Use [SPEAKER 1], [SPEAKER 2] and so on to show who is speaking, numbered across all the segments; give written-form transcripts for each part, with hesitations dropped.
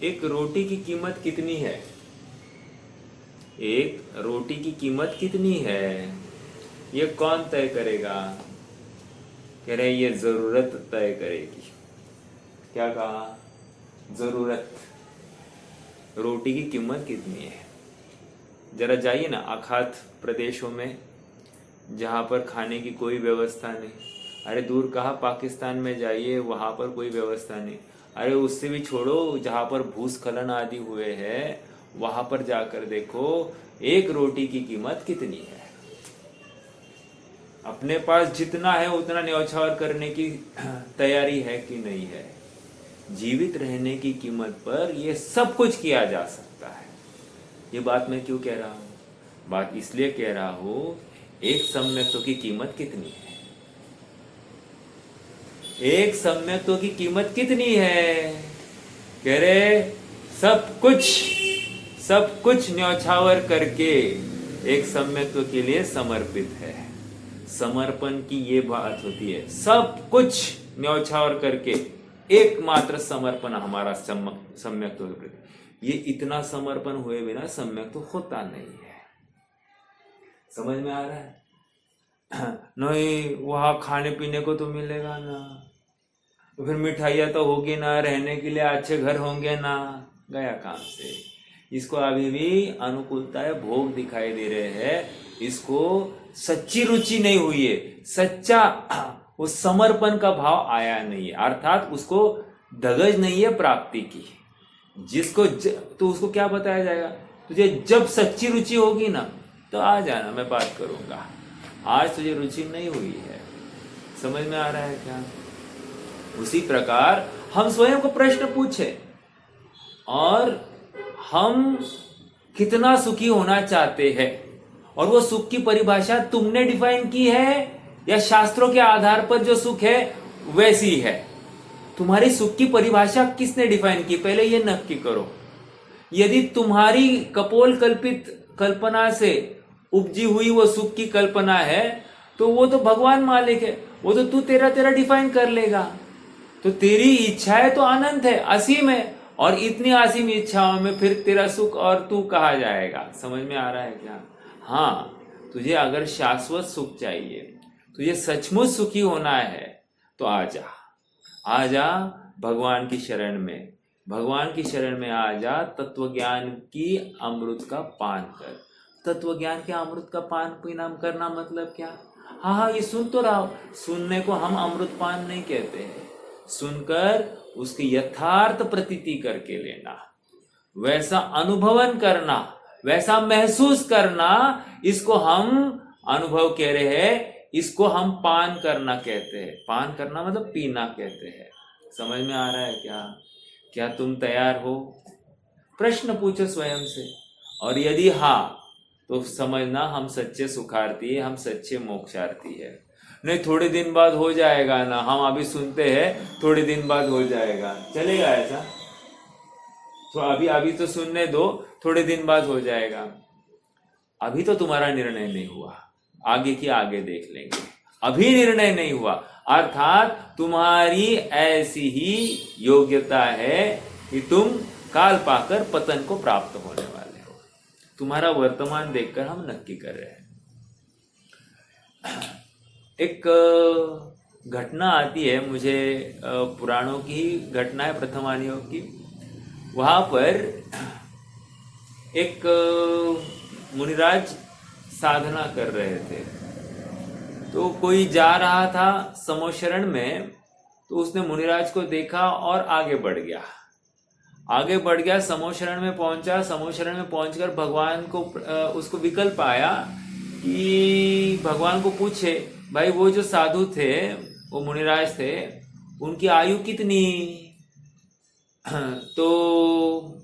[SPEAKER 1] एक रोटी की कीमत कितनी है? एक रोटी की कीमत कितनी है? ये कौन तय करेगा? कह रहे ये जरूरत तय करेगी। क्या कहा? जरूरत। रोटी की कीमत कितनी है? जरा जाइए ना अखात प्रदेशों में जहां पर खाने की कोई व्यवस्था नहीं। अरे दूर कहाँ, पाकिस्तान में जाइए, वहां पर कोई व्यवस्था नहीं। अरे उससे भी छोड़ो, जहां पर भूस्खलन आदि हुए हैं वहां पर जाकर देखो एक रोटी की कीमत कितनी है। अपने पास जितना है उतना न्यौछावर करने की तैयारी है कि नहीं है? जीवित रहने की कीमत पर यह सब कुछ किया जा सकता है। ये बात मैं क्यों कह रहा हूं? बात इसलिए कह रहा हूं, एक सम्यक्त्व की कीमत कितनी है? एक सम्यक्त्व की कीमत कितनी है? कह रहे सब कुछ न्यौछावर करके एक सम्यक्त्व के लिए समर्पित है। समर्पण की ये बात होती है, सब कुछ न्यौछावर करके एकमात्र समर्पण हमारा सम्यक्त्व के प्रति। ये इतना समर्पण हुए बिना सम्यक्त्व होता नहीं है। समझ में आ रहा है? नहीं, वहां खाने पीने को तो मिलेगा ना, तो फिर मिठाइयाँ तो होगी ना, रहने के लिए अच्छे घर होंगे ना, गया काम से। इसको अभी भी अनुकूलता या भोग दिखाई दे रहे हैं, इसको सच्ची रुचि नहीं हुई है, सच्चा वो समर्पण का भाव आया नहीं है, अर्थात उसको धगज नहीं है प्राप्ति की। जिसको तो उसको क्या बताया जाएगा? तुझे जब सच्ची रुचि होगी ना तो आ जाना, मैं बात करूंगा। आज तुझे रुचि नहीं हुई है। समझ में आ रहा है क्या? उसी प्रकार हम स्वयं को प्रश्न पूछे, और हम कितना सुखी होना चाहते हैं, और वो सुख की परिभाषा तुमने डिफाइन की है या शास्त्रों के आधार पर जो सुख है वैसी है? तुम्हारी सुख की परिभाषा किसने डिफाइन की? पहले ये नक्की करो। यदि तुम्हारी कपोल कल्पित कल्पना से उपजी हुई वो सुख की कल्पना है तो वो तो भगवान मालिक है, वो तो तू तेरा डिफाइन कर लेगा। तो तेरी इच्छाएं तो अनंत है, असीम है, और इतनी असीम इच्छाओं में फिर तेरा सुख और तू कहा जाएगा? समझ में आ रहा है क्या? हाँ, तुझे अगर शाश्वत सुख चाहिए, तुझे सचमुच सुखी होना है तो आजा भगवान की शरण में। भगवान की शरण में आजा, तत्व ज्ञान की अमृत का पान कर। तत्व ज्ञान के अमृत का पान पीना करना मतलब क्या? हाँ, ये सुन तो रहा, सुनने को हम अमृत पान नहीं कहते हैं। सुनकर उसकी यथार्थ प्रतीति करके लेना, वैसा अनुभवन करना, वैसा महसूस करना, इसको हम अनुभव कह रहे हैं, इसको हम पान करना कहते हैं। पान करना मतलब पीना कहते हैं। समझ में आ रहा है क्या? क्या तुम तैयार हो? प्रश्न पूछो स्वयं से, और यदि हाँ तो समझना हम सच्चे सुखार्थी है, हम सच्चे मोक्षार्थी है। नहीं, थोड़े दिन बाद हो जाएगा ना, हम अभी सुनते हैं थोड़े दिन बाद हो जाएगा, चलेगा ऐसा? तो अभी तो सुनने दो, थोड़े दिन बाद हो जाएगा। अभी तो तुम्हारा निर्णय नहीं हुआ, आगे की आगे देख लेंगे। अभी निर्णय नहीं हुआ, अर्थात तुम्हारी ऐसी ही योग्यता है कि तुम काल पाकर पतन को प्राप्त होने वाले हो। तुम्हारा वर्तमान देखकर हम नक्की कर रहे हैं। एक घटना आती है मुझे, पुराणों की घटना है, प्रथमानियों की। वहां पर एक मुनिराज साधना कर रहे थे, तो कोई जा रहा था समोशरण में, तो उसने मुनिराज को देखा और आगे बढ़ गया, समोशरण में पहुंचा। समोशरण में पहुंचकर भगवान को उसको विकल्प आया कि भगवान को पूछे, भाई वो जो साधु थे, वो मुनिराज थे, उनकी आयु कितनी? तो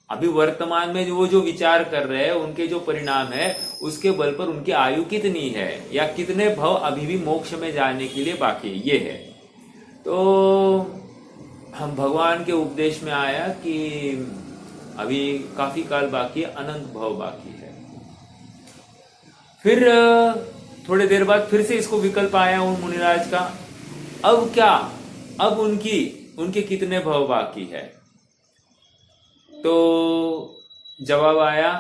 [SPEAKER 1] अभी वर्तमान में वो जो विचार कर रहे हैं, उनके जो परिणाम है, उसके बल पर उनकी आयु कितनी है, या कितने भव अभी भी मोक्ष में जाने के लिए बाकी, ये है। तो हम भगवान के उपदेश में आया कि अभी काफी काल बाकी है, अनंत भव बाकी है। फिर थोड़ी देर बाद फिर से इसको विकल्प आया उन मुनिराज का, अब क्या, अब उनके कितने भव बाकी है? तो जवाब आया,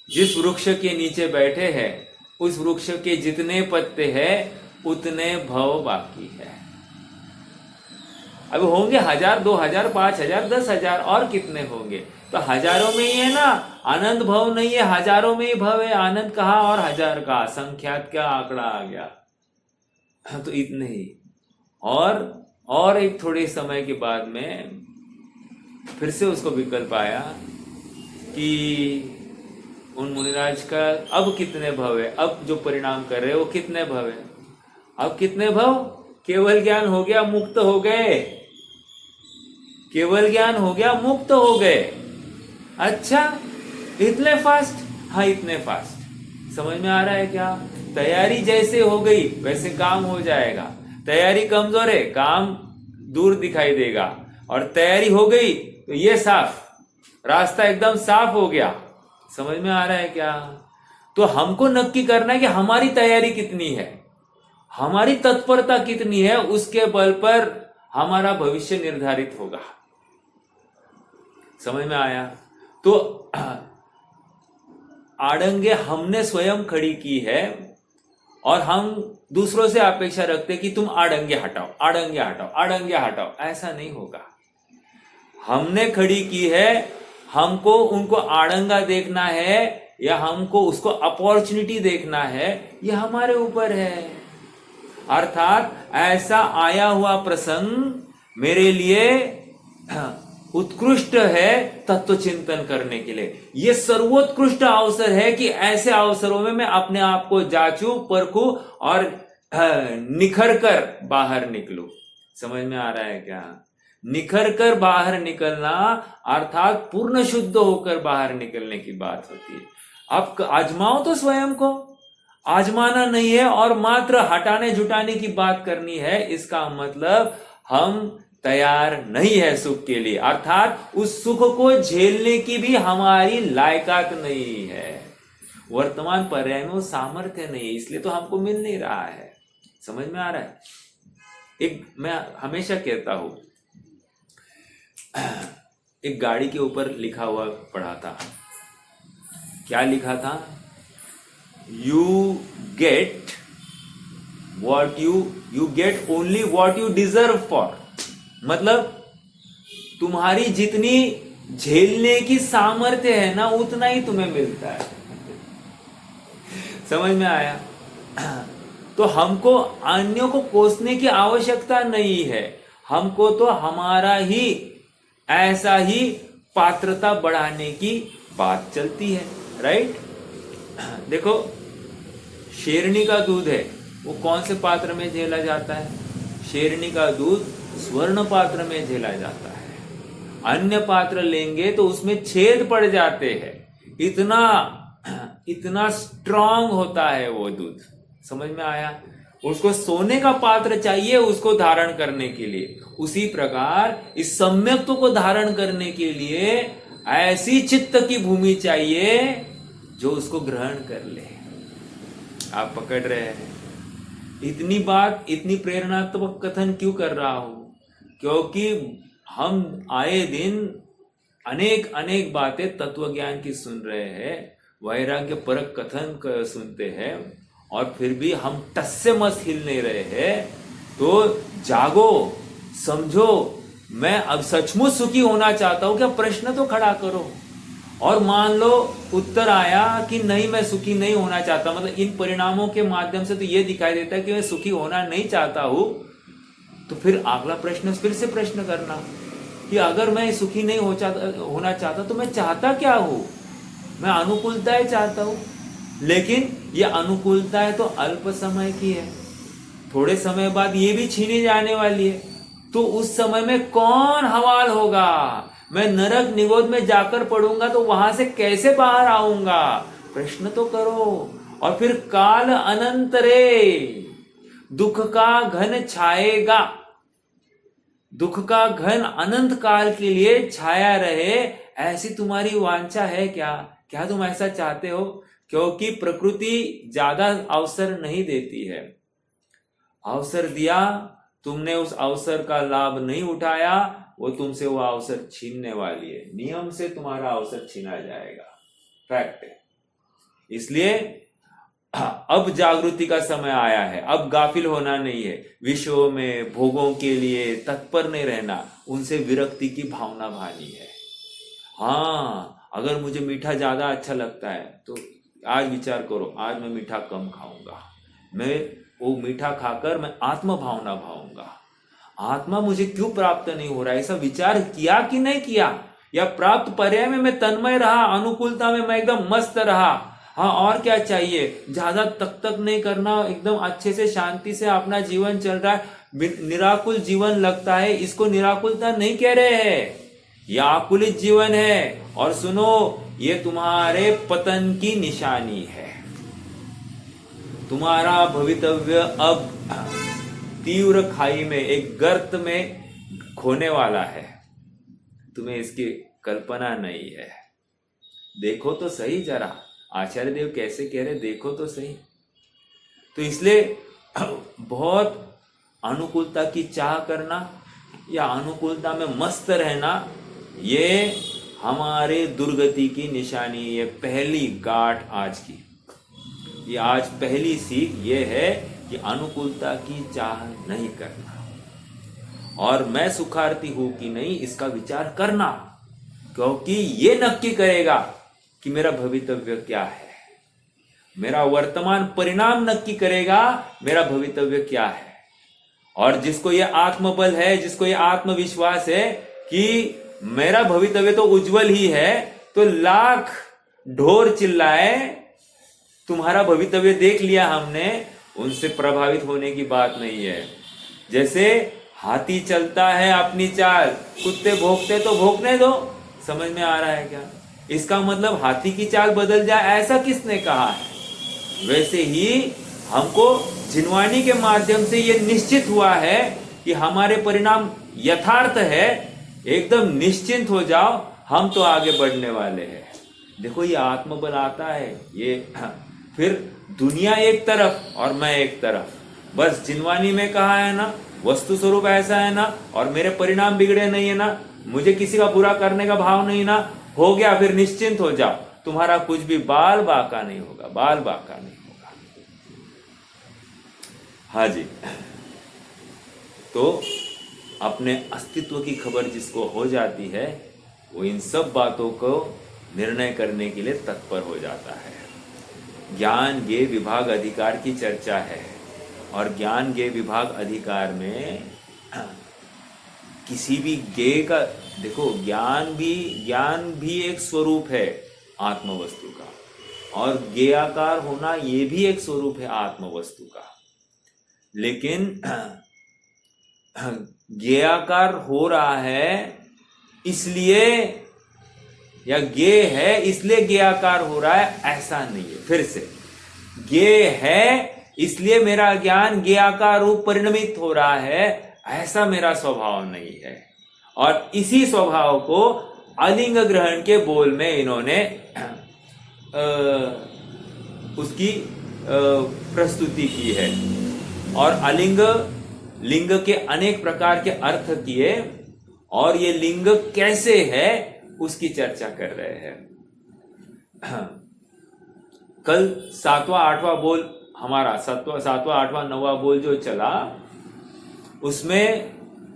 [SPEAKER 1] जिस वृक्ष के नीचे बैठे हैं उस वृक्ष के जितने पत्ते हैं उतने भव बाकी है। अब होंगे 1000, 2000, 5000, 10,000 और कितने होंगे? तो हजारों में ही है ना, अनंत भव नहीं है, हजारों में ही भव है। अनंत कहा और हजार का संख्यात क्या आंकड़ा आ गया। तो इतने ही। और एक थोड़े समय के बाद में फिर से उसको विकल्प आया कि उन मुनिराज का अब कितने भव है, अब जो परिणाम कर रहे वो कितने भव है। अब कितने भव? केवल ज्ञान हो गया, मुक्त हो गए। केवल ज्ञान हो गया, मुक्त हो गए। अच्छा, इतने फास्ट? हाँ, इतने फास्ट। समझ में आ रहा है क्या? तैयारी जैसे हो गई वैसे काम हो जाएगा। तैयारी कमजोर है, काम दूर दिखाई देगा। और तैयारी हो गई तो ये साफ, रास्ता एकदम साफ हो गया। समझ में आ रहा है क्या? तो हमको नक्की करना है कि हमारी तैयारी कितनी है, हमारी तत्परता कितनी है, उसके बल पर हमारा भविष्य निर्धारित होगा। समझ में आया? तो आड़ंगे हमने स्वयं खड़ी की है और हम दूसरों से अपेक्षा रखते कि तुम आड़ंगे हटाओ, आड़ंगे हटाओ, आड़ंगे हटाओ। ऐसा नहीं होगा। हमने खड़ी की है, हमको उनको आड़ंगा देखना है या हमको उसको अपॉर्चुनिटी देखना है, यह हमारे ऊपर है। अर्थात ऐसा आया हुआ प्रसंग मेरे लिए उत्कृष्ट है तत्व चिंतन करने के लिए। यह सर्वोत्कृष्ट अवसर है कि ऐसे अवसरों में मैं अपने आप को जांचूं, परखूं और निखर कर बाहर निकलूं। समझ में आ रहा है क्या? निखर कर बाहर निकलना अर्थात पूर्ण शुद्ध होकर बाहर निकलने की बात होती है। अब आजमाओ तो स्वयं को, आजमाना नहीं है और मात्र हटाने जुटाने की बात करनी है। इसका मतलब हम तैयार नहीं है सुख के लिए, अर्थात उस सुख को झेलने की भी हमारी लायकात नहीं है। वर्तमान पर्याय में वो सामर्थ्य नहीं है, इसलिए तो हमको मिल नहीं रहा है। समझ में आ रहा है? मैं हमेशा कहता हूं, एक गाड़ी के ऊपर लिखा हुआ पढ़ा था। क्या लिखा था? You get what you get only what you deserve for. मतलब तुम्हारी जितनी झेलने की सामर्थ्य है ना, उतना ही तुम्हें मिलता है। समझ में आया? तो हमको अन्यों को कोसने की आवश्यकता नहीं है, हमको तो हमारा ही ऐसा ही पात्रता बढ़ाने की बात चलती है। राइट? देखो, शेरनी का दूध है, वो कौन से पात्र में झेला जाता है? शेरनी का दूध स्वर्ण पात्र में झेला जाता है। अन्य पात्र लेंगे तो उसमें छेद पड़ जाते हैं। इतना स्ट्रांग होता है वो दूध। समझ में आया? उसको सोने का पात्र चाहिए उसको धारण करने के लिए। उसी प्रकार इस सम्यक्त्व को धारण करने के लिए ऐसी चित्त की भूमि चाहिए जो उसको ग्रहण कर ले। आप पकड़ रहे हैं? इतनी बात, इतनी प्रेरणात्मक कथन क्यों कर रहा हूं? क्योंकि हम आए दिन अनेक बातें तत्व ज्ञान की सुन रहे हैं, वैराग्य परक कथन सुनते हैं और फिर भी हम टस से मस हिल नहीं रहे हैं। तो जागो, समझो, मैं अब सचमुच सुखी होना चाहता हूं क्या? प्रश्न तो खड़ा करो। और मान लो उत्तर आया कि नहीं, मैं सुखी नहीं होना चाहता, मतलब इन परिणामों के माध्यम से तो यह दिखाई देता है कि मैं सुखी होना नहीं चाहता हूं, तो फिर अगला प्रश्न फिर से प्रश्न करना कि अगर मैं सुखी नहीं होना चाहता तो मैं चाहता क्या हूं? मैं अनुकूलताएं चाहता हूं, लेकिन यह अनुकूलताएं तो अल्प समय की है, थोड़े समय बाद ये भी छीनी जाने वाली है। तो उस समय में कौन हवाल होगा? मैं नरक निगोद में जाकर पड़ूंगा तो वहां से कैसे बाहर आऊंगा? प्रश्न तो करो। और फिर काल अनंतरे दुख का घन छाएगा। दुख का घन अनंत काल के लिए छाया रहे, ऐसी तुम्हारी वांछा है क्या? क्या तुम ऐसा चाहते हो? क्योंकि प्रकृति ज्यादा अवसर नहीं देती है। अवसर दिया, तुमने उस अवसर का लाभ नहीं उठाया, वो तुमसे वो अवसर छीनने वाली है। नियम से तुम्हारा अवसर छीना जाएगा, फैक्ट है। इसलिए अब जागृति का समय आया है। अब गाफिल होना नहीं है, विषयों में भोगों के लिए तत्पर नहीं रहना, उनसे विरक्ति की भावना भानी है। हाँ, अगर मुझे मीठा ज्यादा अच्छा लगता है तो आज विचार करो, आज मैं मीठा कम खाऊंगा, मैं वो मीठा खाकर मैं आत्म भावना भाऊंगा। आत्मा मुझे क्यों प्राप्त नहीं हो रहा है, ऐसा विचार किया कि नहीं किया? या प्राप्त पर्याय में मैं तन्मय रहा, अनुकूलता में मैं एकदम मस्त रहा। हाँ, और क्या चाहिए? ज्यादा तक नहीं करना, एकदम अच्छे से शांति से अपना जीवन चल रहा है, निराकुल जीवन लगता है। इसको निराकुलता नहीं कह रहे हैं, यह आकुलित जीवन है। और सुनो, ये तुम्हारे पतन की निशानी है। तुम्हारा भवितव्य अब तीव्र खाई में, एक गर्त में खोने वाला है। तुम्हें इसकी कल्पना नहीं है। देखो तो सही जरा, आचार्य देव कैसे कह रहे, देखो तो सही। तो इसलिए बहुत अनुकूलता की चाह करना या अनुकूलता में मस्त रहना, ये हमारे दुर्गति की निशानी। ये पहली गांठ आज की, ये आज पहली सीख ये है कि अनुकूलता की चाह नहीं करना, और मैं सुखार्थी हूं कि नहीं इसका विचार करना, क्योंकि ये नक्की करेगा कि मेरा भवितव्य क्या है। मेरा वर्तमान परिणाम नक्की करेगा मेरा भवितव्य क्या है। और जिसको ये आत्मबल है, जिसको ये आत्मविश्वास है कि मेरा भवितव्य तो उज्जवल ही है, तो लाख ढोर चिल्लाए, तुम्हारा भवितव्य देख लिया हमने, उनसे प्रभावित होने की बात नहीं है। जैसे हाथी चलता है अपनी चाल, कुत्ते भौंकते तो भौंकने दो। समझ में आ रहा है क्या? इसका मतलब हाथी की चाल बदल जाए ऐसा किसने कहा है? वैसे ही हमको जिनवानी के माध्यम से ये निश्चित हुआ है कि हमारे परिणाम यथार्थ है। एकदम निश्चिंत हो जाओ, हम तो आगे बढ़ने वाले हैं। देखो, ये आत्मबल आता है, ये फिर दुनिया एक तरफ और मैं एक तरफ। बस जिनवानी में कहा है ना, वस्तु स्वरूप ऐसा है ना, और मेरे परिणाम बिगड़े नहीं है ना, मुझे किसी का बुरा करने का भाव नहीं ना, हो गया, फिर निश्चिंत हो जाओ, तुम्हारा कुछ भी बाल बाका नहीं होगा, बाल बाका नहीं होगा। हाँ जी, तो अपने अस्तित्व की खबर जिसको हो जाती है, वो इन सब बातों को निर्णय करने के लिए तत्पर हो जाता है। ज्ञान ज्ञेय विभाग अधिकार की चर्चा है, और ज्ञान ज्ञेय विभाग अधिकार में किसी भी ज्ञेय का, देखो, ज्ञान भी एक स्वरूप है आत्मवस्तु का, और ज्ञेयाकार होना ये भी एक स्वरूप है आत्मवस्तु का। लेकिन ज्ञेयाकार हो रहा है इसलिए, या ज्ञेय है इसलिए ज्ञेयाकार हो रहा है, ऐसा नहीं है। फिर से, ज्ञेय है इसलिए मेरा ज्ञान ज्ञेयाकार रूप परिणमित हो रहा है, ऐसा मेरा स्वभाव नहीं है। और इसी स्वभाव को अलिंग ग्रहण के बोल में इन्होंने उसकी प्रस्तुति की है, और अलिंग लिंग के अनेक प्रकार के अर्थ किए, और ये लिंग कैसे है उसकी चर्चा कर रहे हैं। कल 7वां 8वां बोल हमारा 7वां 8वां 9वां बोल जो चला, उसमें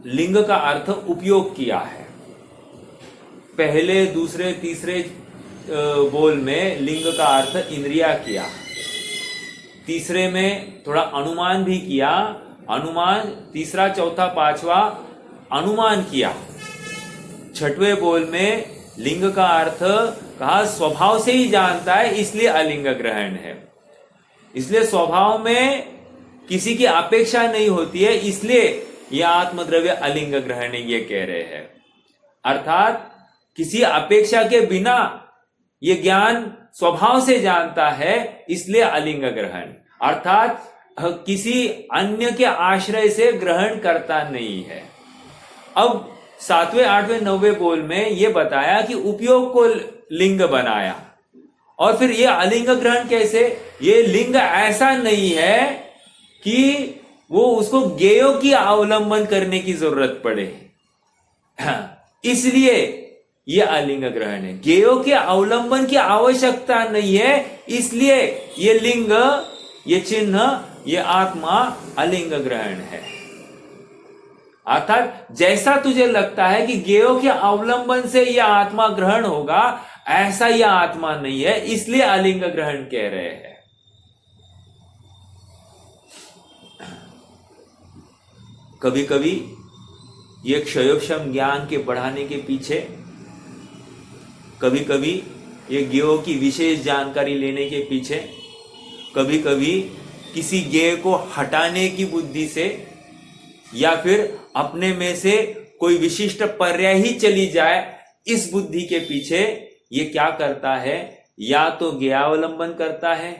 [SPEAKER 1] लिंग का अर्थ उपयोग किया है। पहले, दूसरे, तीसरे बोल में लिंग का अर्थ इंद्रिया किया, तीसरे में थोड़ा अनुमान भी किया, अनुमान तीसरा, चौथा, पांचवा अनुमान किया। छठवें बोल में लिंग का अर्थ कहा स्वभाव से ही जानता है, इसलिए अलिंग ग्रहण है। इसलिए स्वभाव में किसी की अपेक्षा नहीं होती है, इसलिए यह आत्मद्रव्य अलिंग ग्रहण है, ये कह रहे हैं। अर्थात किसी अपेक्षा के बिना ये ज्ञान स्वभाव से जानता है, इसलिए अलिंग ग्रहण, अर्थात किसी अन्य के आश्रय से ग्रहण करता नहीं है। अब 7वें 8वें 9वें बोल में यह बताया कि उपयोग को लिंग बनाया, और फिर ये अलिंग ग्रहण कैसे? ये लिंग ऐसा नहीं है कि वो उसको ज्ञेयों की अवलंबन करने की जरूरत पड़े, इसलिए ये अलिंग ग्रहण है। गेयों के अवलंबन की आवश्यकता नहीं है, इसलिए ये लिंग, ये चिन्ह, ये आत्मा अलिंग ग्रहण है। अर्थात जैसा तुझे लगता है कि गेयों के अवलंबन से यह आत्मा ग्रहण होगा, ऐसा यह आत्मा नहीं है, इसलिए अलिंग ग्रहण कह रहे हैं। कभी कभी ये क्षयोक्षम ज्ञान के बढ़ाने के पीछे, कभी कभी ये गेयों की विशेष जानकारी लेने के पीछे, कभी कभी किसी गेय को हटाने की बुद्धि से, या फिर अपने में से कोई विशिष्ट पर्याय ही चली जाए, इस बुद्धि के पीछे ये क्या करता है, या तो गेयावलंबन करता है,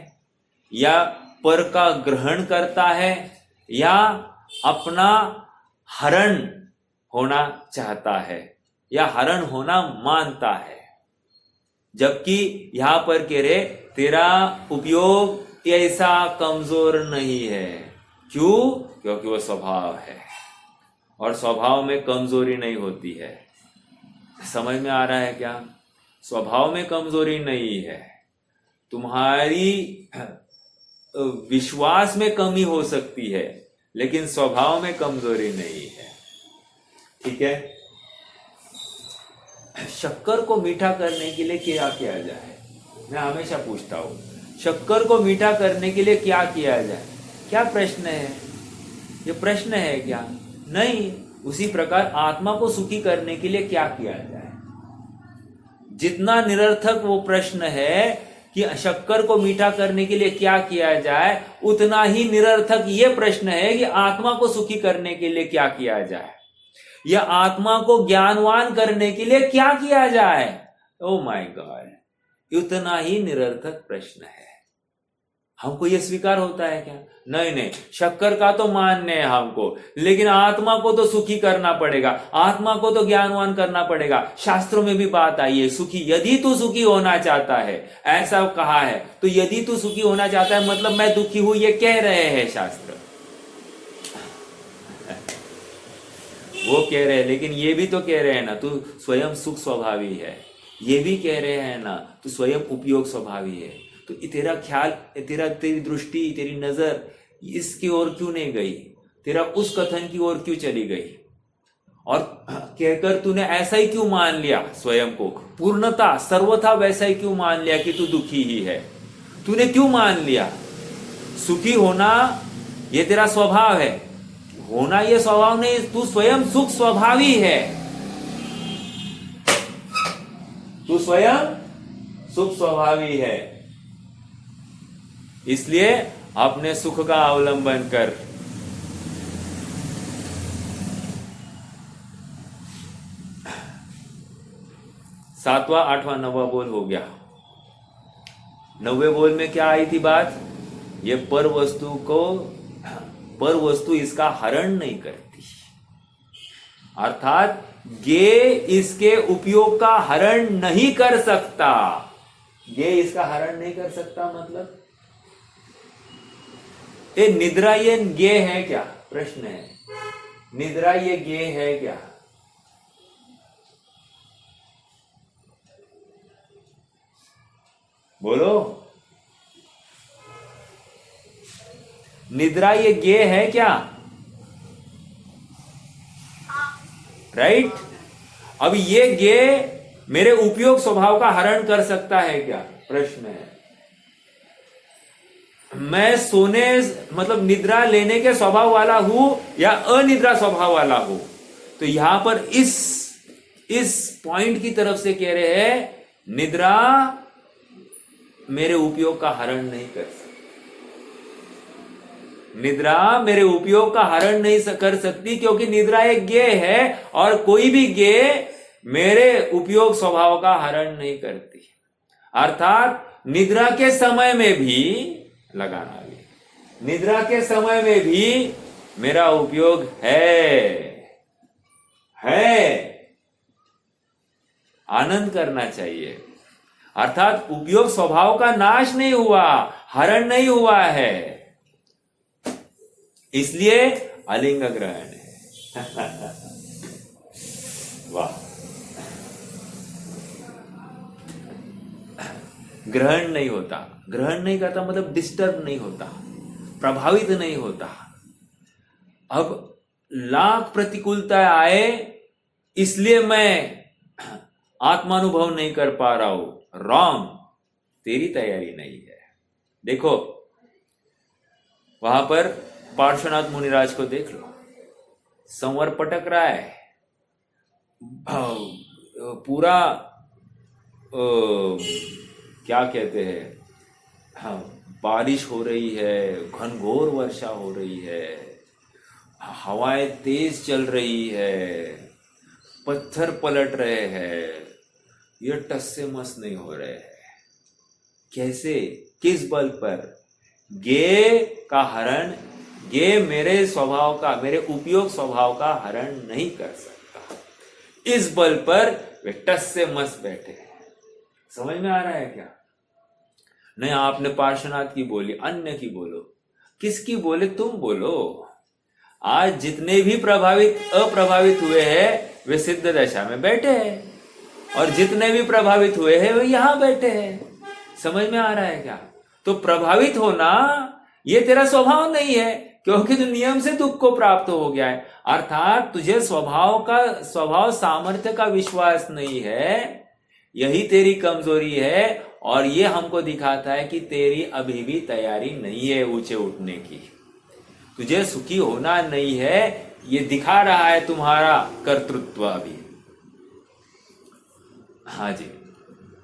[SPEAKER 1] या पर का ग्रहण करता है, या अपना हरण होना चाहता है, या हरण होना मानता है। जबकि यहां पर कह रहे तेरा उपयोग ऐसा कमजोर नहीं है। क्यों? क्योंकि वह स्वभाव है, और स्वभाव में कमजोरी नहीं होती है। समझ में आ रहा है क्या? स्वभाव में कमजोरी नहीं है। तुम्हारी विश्वास में कमी हो सकती है, लेकिन स्वभाव में कमजोरी नहीं है। ठीक है? शक्कर को मीठा करने के लिए क्या किया जाए? मैं हमेशा पूछता हूं, शक्कर को मीठा करने के लिए क्या किया जाए? क्या प्रश्न है? ये प्रश्न है क्या? नहीं। उसी प्रकार आत्मा को सुखी करने के लिए क्या किया जाए? जितना निरर्थक वो प्रश्न है कि शक्कर को मीठा करने के लिए क्या किया जाए, उतना ही निरर्थक ये प्रश्न है कि आत्मा को सुखी करने के लिए क्या किया जाए, या आत्मा को ज्ञानवान करने के लिए क्या किया जाए। ओ माय गॉड, उतना ही निरर्थक प्रश्न है। हमको यह स्वीकार होता है क्या? नहीं नहीं, शक्कर का तो मान्य है हमको, लेकिन आत्मा को तो सुखी करना पड़ेगा, आत्मा को तो ज्ञानवान करना पड़ेगा। शास्त्रों में भी बात आई है, सुखी, यदि तू सुखी होना चाहता है, ऐसा कहा है। तो यदि तू सुखी होना चाहता है मतलब मैं दुखी हूं, ये कह रहे हैं शास्त्र। वो कह रहे हैं, लेकिन ये भी तो कह रहे हैं ना तू स्वयं सुख स्वभावी है। ये भी कह रहे हैं ना तू स्वयं उपयोग स्वभावी है। तो तेरा ख्याल, तेरी दृष्टि, तेरी नजर इसकी ओर क्यों नहीं गई? तेरा उस कथन की ओर क्यों चली गई? और कहकर तूने ऐसा ही क्यों मान लिया स्वयं को? पूर्णता, सर्वथा वैसा ही क्यों मान लिया कि तू दुखी ही है? तूने क्यों मान लिया? सुखी होना ये तेरा स्वभाव है, होना ये स्वभाव नहीं, तू स्वयं सुख स्वभावी है। तू स्वयं सुख स्वभावी है, इसलिए अपने सुख का अवलंबन कर। सातवां, आठवां, नौवां बोल हो गया। 9वें बोल में क्या आई थी बात? ये पर वस्तु इसका हरण नहीं करती, अर्थात गे इसके उपयोग का हरण नहीं कर सकता। गे इसका हरण नहीं कर सकता मतलब ये निद्रा ये गे है क्या? प्रश्न है, निद्रा ये गे है क्या? बोलो, निद्रा ये गे है क्या? राइट? अब ये गे मेरे उपयोग स्वभाव का हरण कर सकता है क्या? प्रश्न है। मैं सोने मतलब निद्रा लेने के स्वभाव वाला हूं या अनिद्रा स्वभाव वाला हूं? तो यहां पर इस पॉइंट की तरफ से कह रहे हैं निद्रा मेरे उपयोग का हरण नहीं कर सकती। निद्रा मेरे उपयोग का हरण नहीं कर सकती, क्योंकि निद्रा एक गे है और कोई भी गे मेरे उपयोग स्वभाव का हरण नहीं करती। अर्थात निद्रा के समय में भी लगाना भी, निद्रा के समय में भी मेरा उपयोग है। आनंद करना चाहिए। अर्थात उपयोग स्वभाव का नाश नहीं हुआ, हरण नहीं हुआ है, इसलिए अलिंग ग्रहण है। ग्रहण नहीं होता। ग्रहण नहीं करता मतलब डिस्टर्ब नहीं होता, प्रभावित नहीं होता। अब लाख प्रतिकूलता आए इसलिए मैं आत्मानुभव नहीं कर पा रहा हूं, रॉन्ग, तेरी तैयारी नहीं है। देखो वहां पर पार्श्वनाथ मुनिराज को देख लो, संवर पटक रहा है, पूरा क्या कहते हैं, हाँ, बारिश हो रही है, घनघोर वर्षा हो रही है, हवाएं तेज चल रही है, पत्थर पलट रहे हैं, ये टस से मस नहीं हो रहे हैं। कैसे, किस बल पर? गे का हरण, गे मेरे स्वभाव का, मेरे उपयोग स्वभाव का हरण नहीं कर सकता, इस बल पर वे टस से मस बैठे हैं। समझ में आ रहा है क्या? नहीं आपने पार्श्वनाथ की बोली, अन्य की बोलो, किसकी बोले? तुम बोलो। आज जितने भी प्रभावित अप्रभावित हुए हैं वे सिद्ध दशा में बैठे हैं, और जितने भी प्रभावित हुए हैं वे यहां बैठे हैं। समझ में आ रहा है क्या? तो प्रभावित होना ये तेरा स्वभाव नहीं है, क्योंकि तू नियम से दुख को प्राप्त हो गया है। अर्थात तुझे स्वभाव सामर्थ्य का विश्वास नहीं है, यही तेरी कमजोरी है। और ये हमको दिखाता है कि तेरी अभी भी तैयारी नहीं है ऊंचे उठने की, तुझे सुखी होना नहीं है, ये दिखा रहा है तुम्हारा कर्तृत्व अभी। हाँ जी,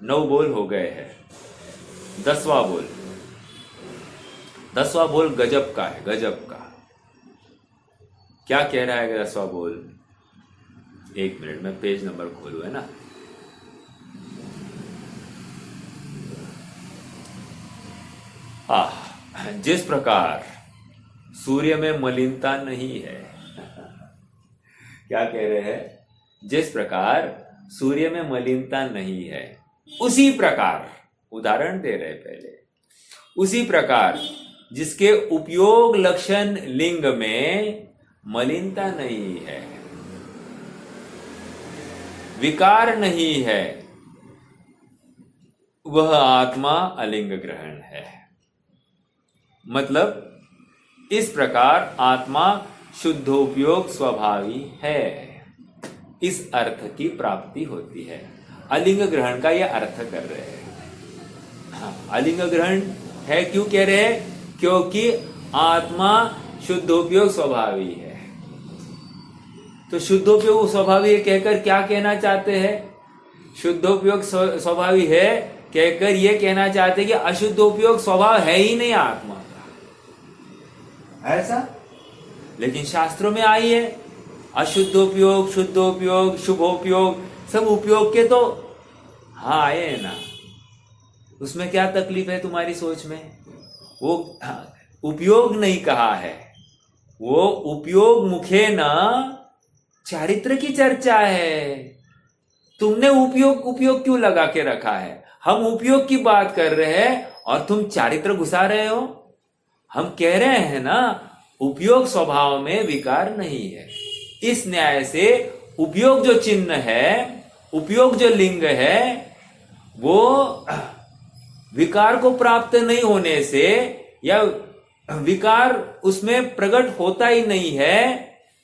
[SPEAKER 1] 9 बोल हो गए हैं, 10वां बोल, 10वां बोल गजब का है, गजब का। क्या कह रहा है 10वां बोल? 1 मिनट में पेज नंबर खोलू, है ना। जिस प्रकार सूर्य में मलिनता नहीं है क्या कह रहे हैं? जिस प्रकार सूर्य में मलिनता नहीं है, उसी प्रकार, उदाहरण दे रहे पहले, उसी प्रकार जिसके उपयोग लक्षण लिंग में मलिनता नहीं है, विकार नहीं है, वह आत्मा अलिंग ग्रहण है। मतलब इस प्रकार आत्मा शुद्धोपयोग स्वभावी है, इस अर्थ की प्राप्ति होती है। अलिंग ग्रहण का यह अर्थ कर रहे हैं। हाँ, अलिंग ग्रहण है क्यों कह रहे हैं? क्योंकि आत्मा शुद्धोपयोग स्वभावी है। तो शुद्धोपयोग स्वभावी कहकर क्या कहना चाहते हैं? शुद्धोपयोग स्वभावी है कहकर यह कहना चाहते हैं कि अशुद्धोपयोग स्वभाव है ही नहीं आत्मा का, ऐसा। लेकिन शास्त्रों में आई है अशुद्धोपयोग, शुद्धोपयोग, शुभोपयोग, सब उपयोग के तो हाँ आए हैं ना। उसमें क्या तकलीफ है तुम्हारी सोच में? वो उपयोग नहीं कहा है, वो उपयोग मुखे न चारित्र की चर्चा है। तुमने उपयोग क्यों लगा के रखा है? हम उपयोग की बात कर रहे हैं और तुम चारित्र घुसा रहे हो। हम कह रहे हैं ना उपयोग स्वभाव में विकार नहीं है। इस न्याय से उपयोग जो चिन्ह है, उपयोग जो लिंग है, वो विकार को प्राप्त नहीं होने से या विकार उसमें प्रकट होता ही नहीं है,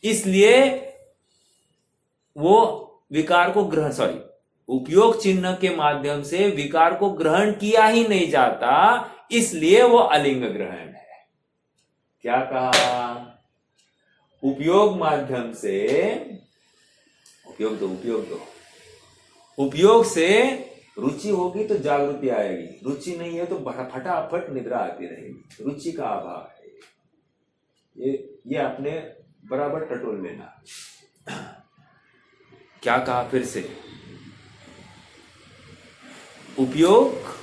[SPEAKER 1] इसलिए वो विकार को ग्रहण उपयोग चिन्ह के माध्यम से विकार को ग्रहण किया ही नहीं जाता, इसलिए वो अलिंग ग्रहण है। क्या कहा? उपयोग माध्यम से, उपयोग दो, उपयोग से रुचि होगी तो जागृति आएगी, रुचि नहीं है तो फटाफट निद्रा आती रहेगी। रुचि का अभाव है, ये आपने बराबर टटोल लेना। क्या कहा फिर से? उपयोग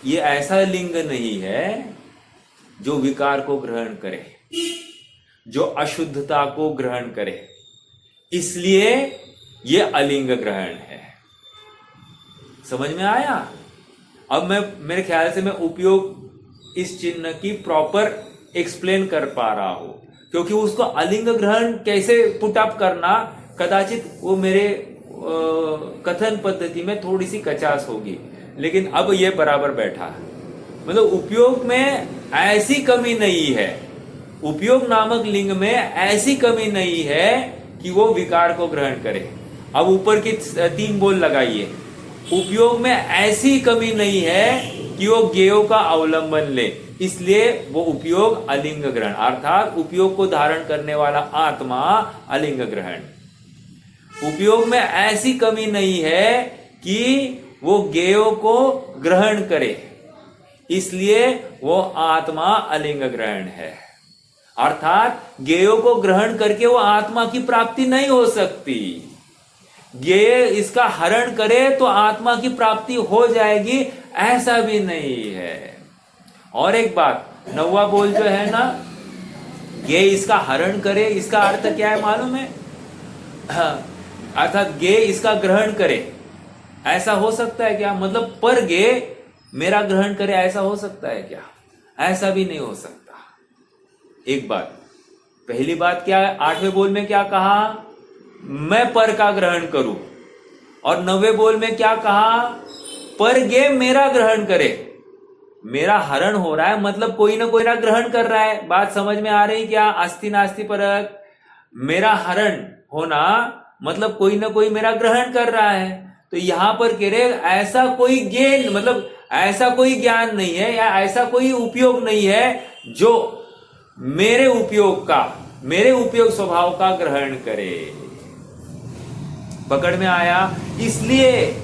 [SPEAKER 1] ये ऐसा लिंग नहीं है जो विकार को ग्रहण करे, जो अशुद्धता को ग्रहण करे, इसलिए ये अलिंग ग्रहण है। समझ में आया? अब मेरे ख्याल से मैं उपयोग इस चिन्ह की प्रॉपर एक्सप्लेन कर पा रहा हूं, क्योंकि उसको अलिंग ग्रहण कैसे पुटअप करना कदाचित वो मेरे कथन पद्धति में थोड़ी सी कचास होगी, लेकिन अब ये बराबर बैठा, मतलब उपयोग में ऐसी कमी नहीं है, उपयोग नामक लिंग में ऐसी कमी नहीं है कि वो विकार को ग्रहण करे। अब ऊपर की 3 बोल लगाइए, उपयोग में ऐसी कमी नहीं है कि वो ज्ञेयों का अवलंबन ले, इसलिए वो उपयोग अलिंग ग्रहण, अर्थात उपयोग को धारण करने वाला आत्मा अलिंग ग्रहण। उपयोग में ऐसी कमी नहीं है कि वो ज्ञेयों को ग्रहण करे, इसलिए वो आत्मा अलिंग ग्रहण है। अर्थात ज्ञेयों को ग्रहण करके वो आत्मा की प्राप्ति नहीं हो सकती। ज्ञेय इसका हरण करे तो आत्मा की प्राप्ति हो जाएगी, ऐसा भी नहीं है। और एक बात, 9वां बोल जो है ना, ज्ञेय इसका हरण करे, इसका अर्थ क्या है मालूम है? अर्थात ज्ञेय इसका ग्रहण करे, ऐसा हो सकता है क्या? मतलब पर ज्ञेय मेरा ग्रहण करे, ऐसा हो सकता है क्या? ऐसा भी नहीं हो सकता। एक बात, पहली बात क्या है? 8वें बोल में क्या कहा? मैं पर का ग्रहण करूं। और 9वें बोल में क्या कहा? पर ज्ञेय मेरा ग्रहण करे। मेरा हरण हो रहा है, मतलब कोई ना कोई ना ग्रहण कर रहा है। बात समझ में आ रही क्या? अस्ति नास्ति परक। मेरा हरण होना मतलब कोई ना कोई मेरा ग्रहण कर रहा है। तो यहां पर कह रहे ऐसा कोई ज्ञान, मतलब ऐसा कोई ज्ञान नहीं है या ऐसा कोई उपयोग नहीं है जो मेरे उपयोग स्वभाव का ग्रहण करे। पकड़ में आया? इसलिए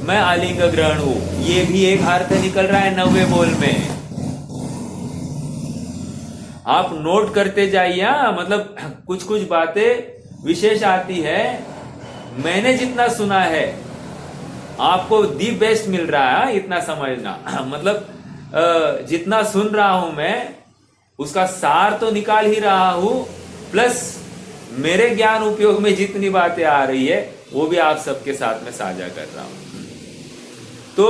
[SPEAKER 1] मैं अलिंग ग्रहण हूं। ये भी एक अर्थ निकल रहा है 9वें बोल में। आप नोट करते जाइए, मतलब कुछ कुछ बातें विशेष आती है। मैंने जितना सुना है आपको दी बेस्ट मिल रहा है, इतना समझना। मतलब जितना सुन रहा हूं मैं उसका सार तो निकाल ही रहा हूं, प्लस मेरे ज्ञान उपयोग में जितनी बातें आ रही है वो भी आप सबके साथ में साझा कर रहा हूं। तो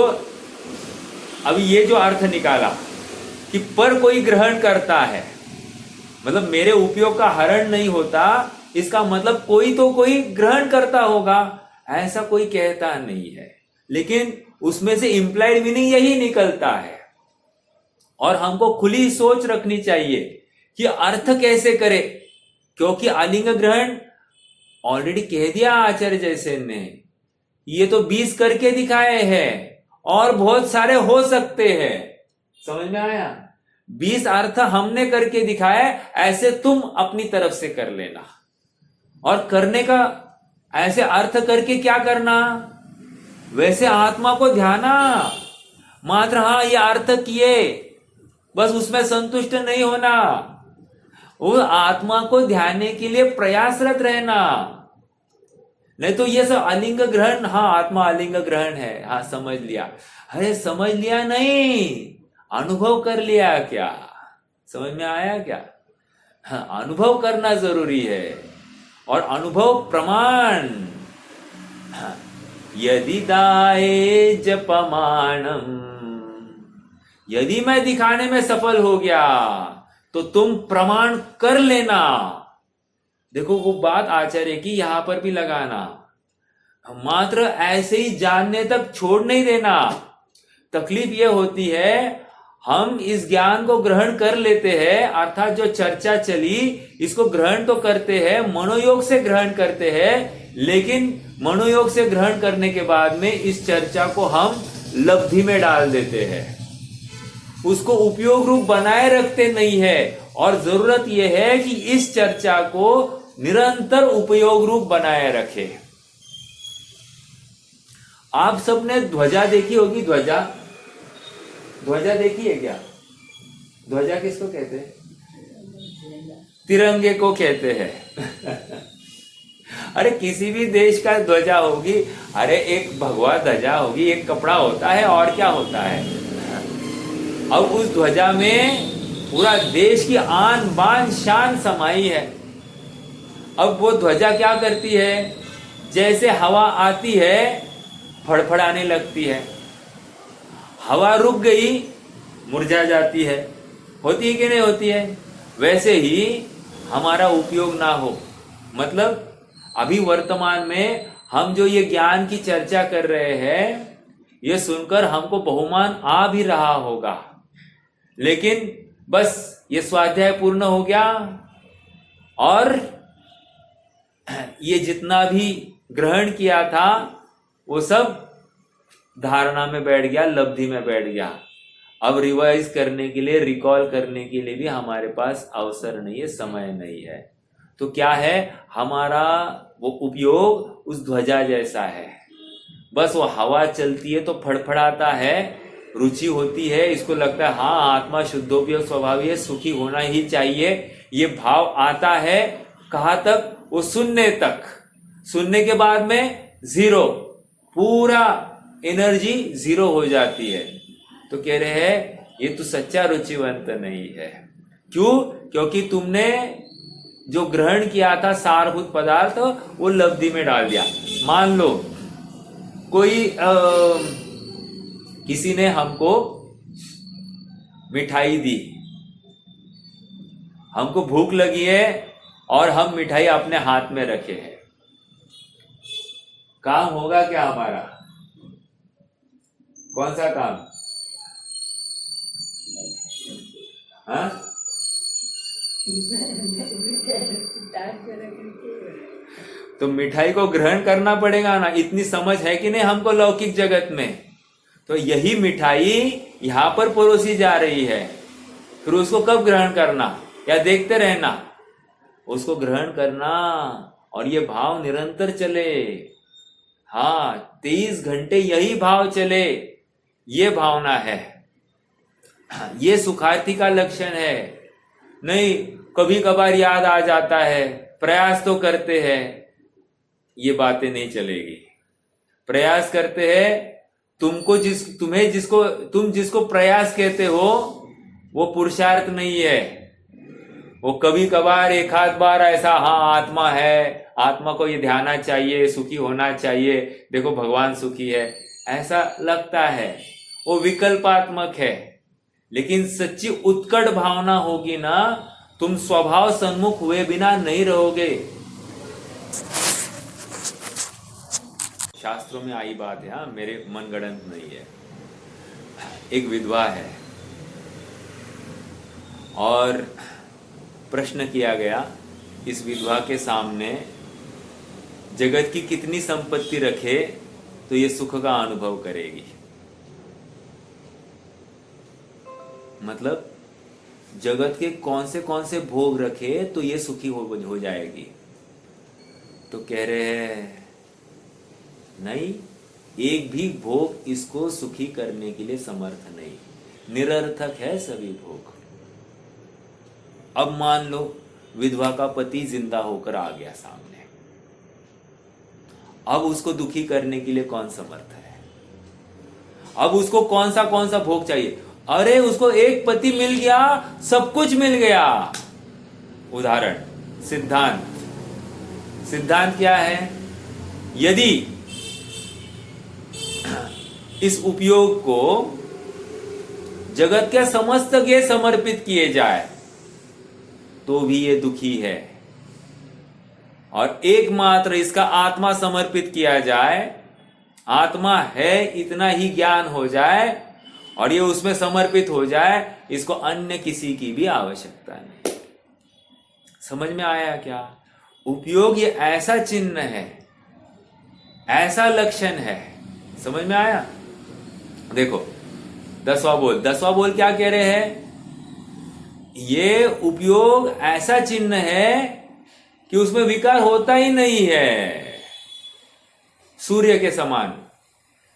[SPEAKER 1] अभी ये जो अर्थ निकाला कि पर कोई ग्रहण करता है, मतलब मेरे उपयोग का हरण नहीं होता, इसका मतलब कोई तो कोई ग्रहण करता होगा, ऐसा कोई कहता नहीं है। लेकिन उसमें से इंप्लाइड मीनिंग यही निकलता है। और हमको खुली सोच रखनी चाहिए कि अर्थ कैसे करे, क्योंकि अलिंग ग्रहण ऑलरेडी कह दिया आचार्य जैसे ने, ये तो 20 करके दिखाए हैं और बहुत सारे हो सकते हैं। समझ में आया? 20 अर्थ हमने करके दिखाए, ऐसे तुम अपनी तरफ से कर लेना। और करने का ऐसे अर्थ करके क्या करना? वैसे आत्मा को ध्याना मात्र। हाँ, ये अर्थ किए, बस उसमें संतुष्ट नहीं होना, वो आत्मा को ध्याने के लिए प्रयासरत रहना। नहीं तो ये सब अलिंग ग्रहण, हाँ आत्मा अलिंग ग्रहण है, हाँ समझ लिया। अरे समझ लिया नहीं, अनुभव कर लिया क्या? समझ में आया क्या? हाँ, अनुभव करना जरूरी है। और अनुभव प्रमाण, हाँ, यदि दाए जपमानम, यदि मैं दिखाने में सफल हो गया तो तुम प्रमाण कर लेना। देखो वो बात आचार्य की यहां पर भी लगाना, मात्र ऐसे ही जानने तक छोड़ नहीं देना। तकलीफ ये होती है, हम इस ज्ञान को ग्रहण कर लेते हैं, अर्थात जो चर्चा चली इसको ग्रहण तो करते हैं, मनोयोग से ग्रहण करते हैं, लेकिन मनोयोग से ग्रहण करने के बाद में इस चर्चा को हम लब्धि में डाल देते हैं, उसको उपयोग रूप बनाए रखते नहीं है। और जरूरत यह है कि इस चर्चा को निरंतर उपयोग रूप बनाए रखे। आप सबने ध्वजा देखी होगी, ध्वजा देखी है क्या? ध्वजा किसको कहते हैं? तिरंगे को कहते हैं। अरे किसी भी देश का ध्वजा होगी, अरे एक भगवा ध्वजा होगी, एक कपड़ा होता है और क्या होता है। अब उस ध्वजा में पूरा देश की आन बान शान समाई है। अब वो ध्वजा क्या करती है? जैसे हवा आती है फड़फड़ाने लगती है, हवा रुक गई मुरझा जाती है, होती है कि नहीं होती है? वैसे ही हमारा उपयोग ना हो, मतलब अभी वर्तमान में हम जो ये ज्ञान की चर्चा कर रहे हैं, ये सुनकर हमको बहुमान आ भी रहा होगा, लेकिन बस ये स्वाध्याय पूर्ण हो गया और ये जितना भी ग्रहण किया था वो सब धारणा में बैठ गया, लब्धि में बैठ गया। अब रिवाइज करने के लिए, रिकॉल करने के लिए भी हमारे पास अवसर नहीं है, समय नहीं है। तो क्या है, हमारा वो उपयोग उस ध्वजा जैसा है, बस वो हवा चलती है तो फड़फड़ाता है, रुचि होती है, इसको लगता है हाँ आत्मा शुद्धोपयोग स्वभावी है, सुखी होना ही चाहिए, ये भाव आता है। कहाँ तक? वो सुनने तक। सुनने के बाद में जीरो, पूरा एनर्जी जीरो हो जाती है। तो कह रहे हैं ये तो सच्चा रुचिवंत नहीं है। क्यों? क्योंकि तुमने जो ग्रहण किया था सारभूत पदार्थ वो लब्धि में डाल दिया। मान लो कोई किसी ने हमको मिठाई दी, हमको भूख लगी है और हम मिठाई अपने हाथ में रखे हैं, काम होगा क्या हमारा? कौन सा काम? हाँ? तो मिठाई को ग्रहण करना पड़ेगा ना, इतनी समझ है कि नहीं हमको लौकिक जगत में। तो यही मिठाई यहां पर परोसी जा रही है, फिर उसको कब ग्रहण करना या देखते रहना? उसको ग्रहण करना और ये भाव निरंतर चले। हाँ, 23 घंटे यही भाव चले, ये भावना है, ये सुखार्थी का लक्षण है। नहीं कभी कभार याद आ जाता है, प्रयास तो करते हैं, ये बातें नहीं चलेगी। प्रयास करते हैं, तुम जिसको प्रयास कहते हो वो पुरुषार्थ नहीं है। वो कभी कभार एक आध बार ऐसा, हाँ आत्मा है, आत्मा को ये ध्याना चाहिए, सुखी होना चाहिए, देखो भगवान सुखी है, ऐसा लगता है, वो विकल्पात्मक है। लेकिन सच्ची उत्कट भावना होगी ना, तुम स्वभाव सन्मुख हुए बिना नहीं रहोगे। शास्त्रों में आई बात है, हाँ मेरे मनगढ़ंत नहीं है। एक विधवा है और प्रश्न किया गया इस विधवा के सामने, जगत की कितनी संपत्ति रखे तो ये सुख का अनुभव करेगी? मतलब जगत के कौन से भोग रखे तो ये सुखी हो जाएगी? तो कह रहे हैं नहीं, एक भी भोग इसको सुखी करने के लिए समर्थ नहीं, निरर्थक है सभी भोग। अब मान लो विधवा का पति जिंदा होकर आ गया सामने, अब उसको दुखी करने के लिए कौन समर्थ है? अब उसको कौन सा भोग चाहिए? अरे उसको एक पति मिल गया, सब कुछ मिल गया। उदाहरण, सिद्धांत क्या है? यदि इस उपयोग को जगत के समस्त के समर्पित किए जाए तो भी ये दुखी है, और एकमात्र इसका आत्मा समर्पित किया जाए, आत्मा है इतना ही ज्ञान हो जाए और ये उसमें समर्पित हो जाए, इसको अन्य किसी की भी आवश्यकता नहीं। समझ में आया क्या? उपयोग ये ऐसा चिन्ह है, ऐसा लक्षण है। समझ में आया? देखो 10वां बोल क्या कह रहे हैं? ये उपयोग ऐसा चिन्ह है कि उसमें विकार होता ही नहीं है, सूर्य के समान।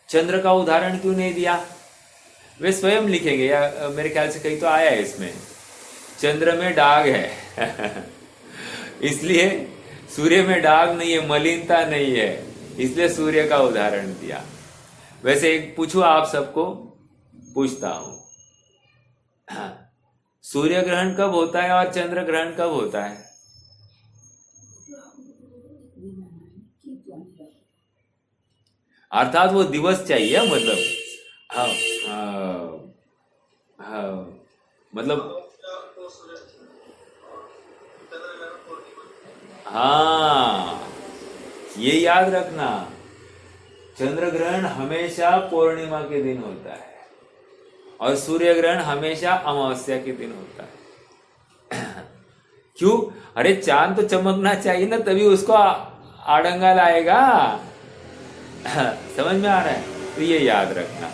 [SPEAKER 1] चंद्र का उदाहरण क्यों नहीं दिया? वे स्वयं लिखेंगे, या मेरे ख्याल से कहीं तो आया है इसमें, चंद्र में दाग है इसलिए सूर्य में दाग नहीं है, मलिनता नहीं है, इसलिए सूर्य का उदाहरण दिया। वैसे एक पूछूं, आप सबको पूछता हूं, सूर्य ग्रहण कब होता है और चंद्र ग्रहण कब होता है? अर्थात वो दिवस चाहिए, मतलब मतलब हाँ, ये याद रखना, चंद्र ग्रहण हमेशा पूर्णिमा के दिन होता है और सूर्य ग्रहण हमेशा अमावस्या के दिन होता है। क्यों? अरे चांद तो चमकना चाहिए ना, तभी उसको आड़ंगा लाएगा। समझ में आ रहा है? तो ये याद रखना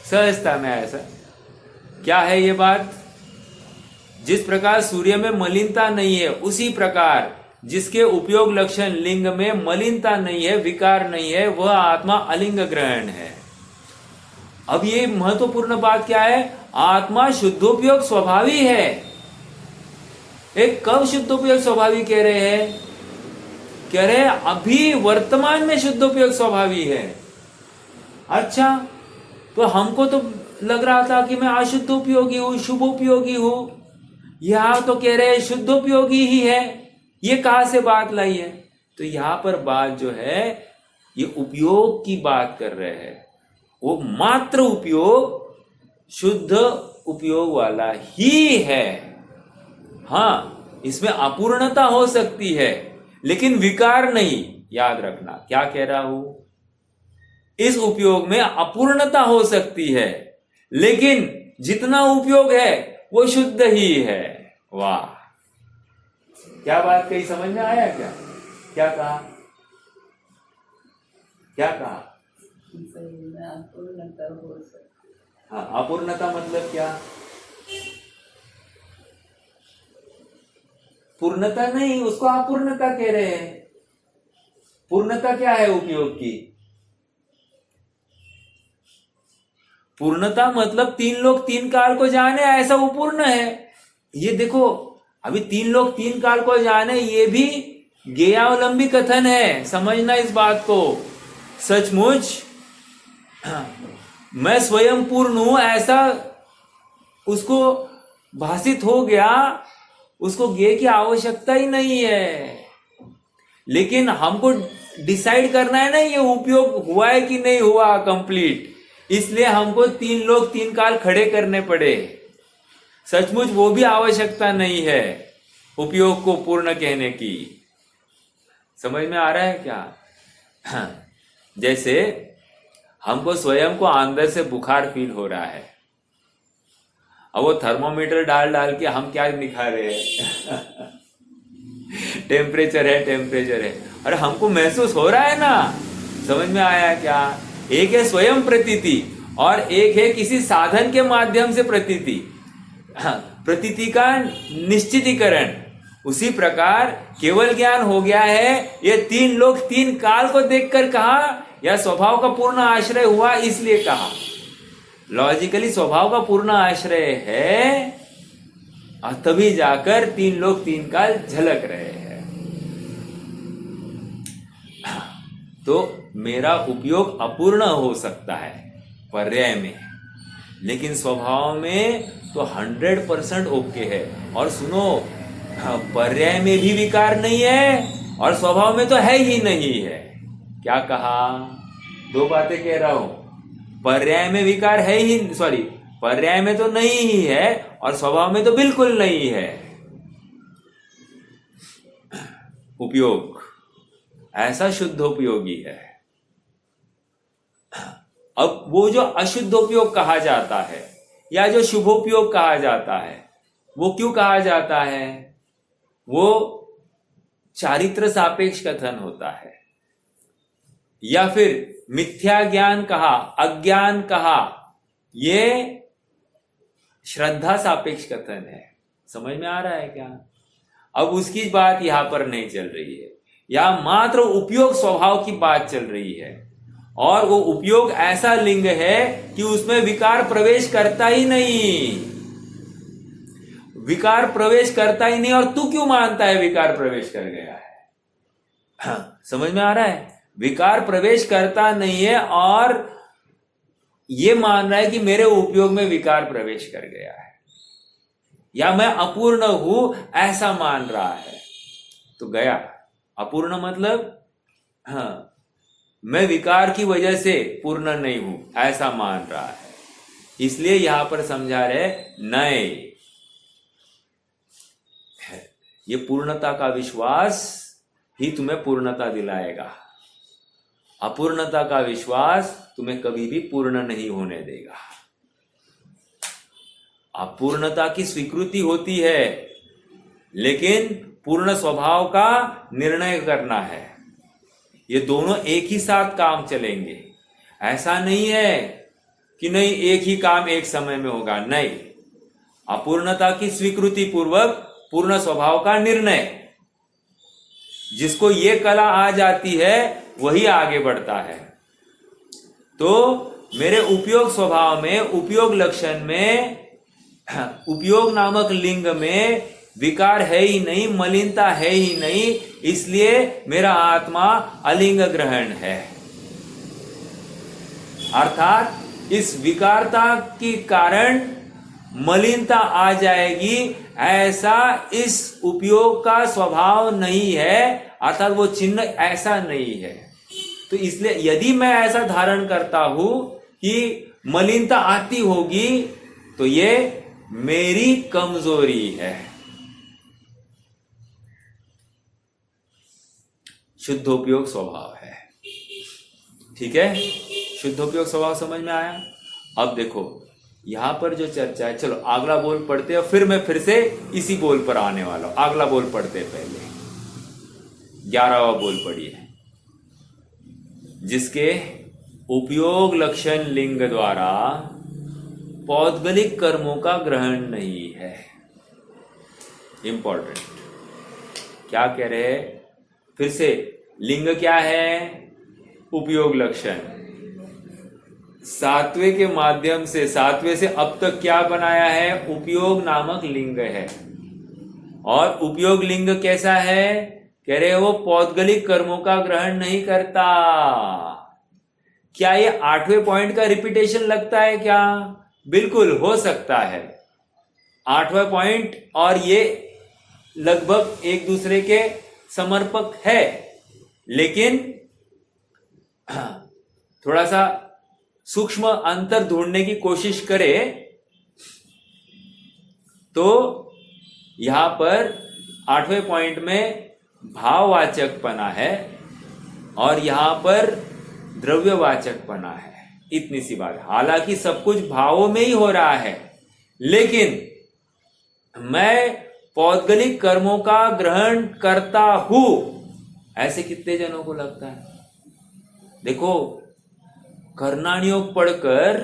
[SPEAKER 1] सहजता में। ऐसा क्या है ये बात? जिस प्रकार सूर्य में मलिनता नहीं है, उसी प्रकार जिसके उपयोग लक्षण लिंग में मलिनता नहीं है, विकार नहीं है, वह आत्मा अलिंग ग्रहण है। अब ये महत्वपूर्ण बात क्या है? आत्मा शुद्धोपयोग स्वभावी है। एक कब शुद्धोपयोग स्वभावी कह रहे हैं? कह रहे हैं अभी वर्तमान में शुद्धोपयोग स्वभावी है। अच्छा, तो हमको तो लग रहा था कि मैं अशुद्धोपयोगी हूं, शुभोपयोगी हूं। यहां तो कह रहे हैं शुद्धोपयोगी ही है। ये कहां से बात लाई है? तो यहां पर बात जो है ये उपयोग की बात कर रहे हैं। वो मात्र उपयोग शुद्ध उपयोग वाला ही है। हाँ, इसमें अपूर्णता हो सकती है लेकिन विकार नहीं। याद रखना क्या कह रहा हूं? इस उपयोग में अपूर्णता हो सकती है लेकिन जितना उपयोग है वो शुद्ध ही है। वाह, क्या बात कही? समझ में आया क्या? क्या कहा? क्या कहा?
[SPEAKER 2] अपूर्णता हो सकती।
[SPEAKER 1] हाँ, अपूर्णता मतलब क्या? पूर्णता नहीं, उसको अपूर्णता कह रहे हैं। पूर्णता क्या है उपयोग की? पूर्णता मतलब तीन लोग तीन काल को जाने, ऐसा वो पूर्ण है। ये देखो, अभी तीन लोग तीन काल को जाने ये भी ज्ञेयावलंबी कथन है। समझना इस बात को। सचमुच मैं स्वयं पूर्ण हूं ऐसा उसको भाषित हो गया, उसको ज्ञेय की आवश्यकता ही नहीं है। लेकिन हमको डिसाइड करना है ना ये उपयोग हुआ है कि नहीं हुआ कंप्लीट, इसलिए हमको तीन लोग तीन काल खड़े करने पड़े। सचमुच वो भी आवश्यकता नहीं है उपयोग को पूर्ण कहने की। समझ में आ रहा है क्या? जैसे हमको स्वयं को अंदर से बुखार फील हो रहा है, अब वो थर्मोमीटर डाल डाल के हम क्या दिखा रहे हैं? टेम्परेचर है, टेम्परेचर है। अरे हमको महसूस हो रहा है ना। समझ में आया क्या? एक है स्वयं प्रतीति और एक है किसी साधन के माध्यम से प्रतीति। प्रतीति का निश्चितीकरण। उसी प्रकार केवल ज्ञान हो गया है। ये तीन लोग तीन काल को देखकर कहा या स्वभाव का पूर्ण आश्रय हुआ इसलिए कहा। लॉजिकली स्वभाव का पूर्ण आश्रय है और तभी जाकर तीन लोग तीन काल झलक रहे हैं। तो मेरा उपयोग अपूर्ण हो सकता है पर्याय में, लेकिन स्वभाव में तो 100% ओके है। और सुनो, पर्याय में भी विकार नहीं है और स्वभाव में तो है ही नहीं है। क्या कहा? दो बातें कह रहा हूं। पर्याय में विकार है ही, सॉरी, पर्याय में तो नहीं ही है और स्वभाव में तो बिल्कुल नहीं है। उपयोग ऐसा शुद्धोपयोगी है। अब वो जो अशुद्धोपयोग कहा जाता है या जो शुभोपयोग कहा जाता है, वो क्यों कहा जाता है? वो चारित्र सापेक्ष कथन होता है या फिर मिथ्या ज्ञान कहा, अज्ञान कहा, ये श्रद्धा सापेक्ष कथन है। समझ में आ रहा है क्या? अब उसकी बात यहां पर नहीं चल रही है, या मात्र उपयोग स्वभाव की बात चल रही है। और वो उपयोग ऐसा लिंग है कि उसमें विकार प्रवेश करता ही नहीं। विकार प्रवेश करता ही नहीं। और तू क्यों मानता है विकार प्रवेश कर गया है? हाँ, समझ में आ रहा है? विकार प्रवेश करता नहीं है और ये मान रहा है कि मेरे उपयोग में विकार प्रवेश कर गया है, या मैं अपूर्ण हूं ऐसा मान रहा है। तो गया अपूर्ण मतलब, हाँ, मैं विकार की वजह से पूर्ण नहीं हूं ऐसा मान रहा है। इसलिए यहां पर समझा रहे नहीं, ये पूर्णता का विश्वास ही तुम्हें पूर्णता दिलाएगा। अपूर्णता का विश्वास तुम्हें कभी भी पूर्ण नहीं होने देगा। अपूर्णता की स्वीकृति होती है, लेकिन पूर्ण स्वभाव का निर्णय करना है। ये दोनों एक ही साथ काम चलेंगे। ऐसा नहीं है कि नहीं एक ही काम एक समय में होगा, नहीं। अपूर्णता की स्वीकृति पूर्वक पूर्ण स्वभाव का निर्णय, जिसको ये कला आ जाती है वही आगे बढ़ता है। तो मेरे उपयोग स्वभाव में, उपयोग लक्षण में, उपयोग नामक लिंग में विकार है ही नहीं, मलिनता है ही नहीं, इसलिए मेरा आत्मा अलिंग ग्रहण है। अर्थात इस विकारता के कारण मलिनता आ जाएगी, ऐसा इस उपयोग का स्वभाव नहीं है, अर्थात वो चिन्ह ऐसा नहीं है। तो इसलिए यदि मैं ऐसा धारण करता हूं कि मलिनता आती होगी, तो ये मेरी कमजोरी है। शुद्धोपयोग स्वभाव है। ठीक है, शुद्धोपयोग स्वभाव समझ में आया। अब देखो यहां पर जो चर्चा है, चलो अगला बोल पढ़ते हैं, फिर मैं फिर से इसी बोल पर आने वाला हूं। अगला बोल पढ़ते हैं, पहले 11वां बोल पढ़िए, जिसके उपयोग लक्षण लिंग द्वारा पौद्गलिक कर्मों का ग्रहण नहीं है। इंपॉर्टेंट, क्या कह रहे हैं फिर से, लिंग क्या है? उपयोग लक्षण। सातवें के माध्यम से, सातवें से अब तक क्या बनाया है? उपयोग नामक लिंग है। और उपयोग लिंग कैसा है? कह रहे वो पौद्गलिक कर्मों का ग्रहण नहीं करता। क्या ये 8वें पॉइंट का रिपीटेशन लगता है क्या? बिल्कुल हो सकता है 8वां पॉइंट और ये लगभग एक दूसरे के समर्पक है, लेकिन थोड़ा सा सूक्ष्म अंतर ढूंढने की कोशिश करें तो यहां पर 8वें पॉइंट में भाववाचकपना है और यहां पर द्रव्यवाचकपना है। इतनी सी बात। हालांकि सब कुछ भावों में ही हो रहा है, लेकिन मैं पौद्गलिक कर्मों का ग्रहण करता हूं, ऐसे कितने जनों को लगता है? देखो, कर्णानियोग पढ़कर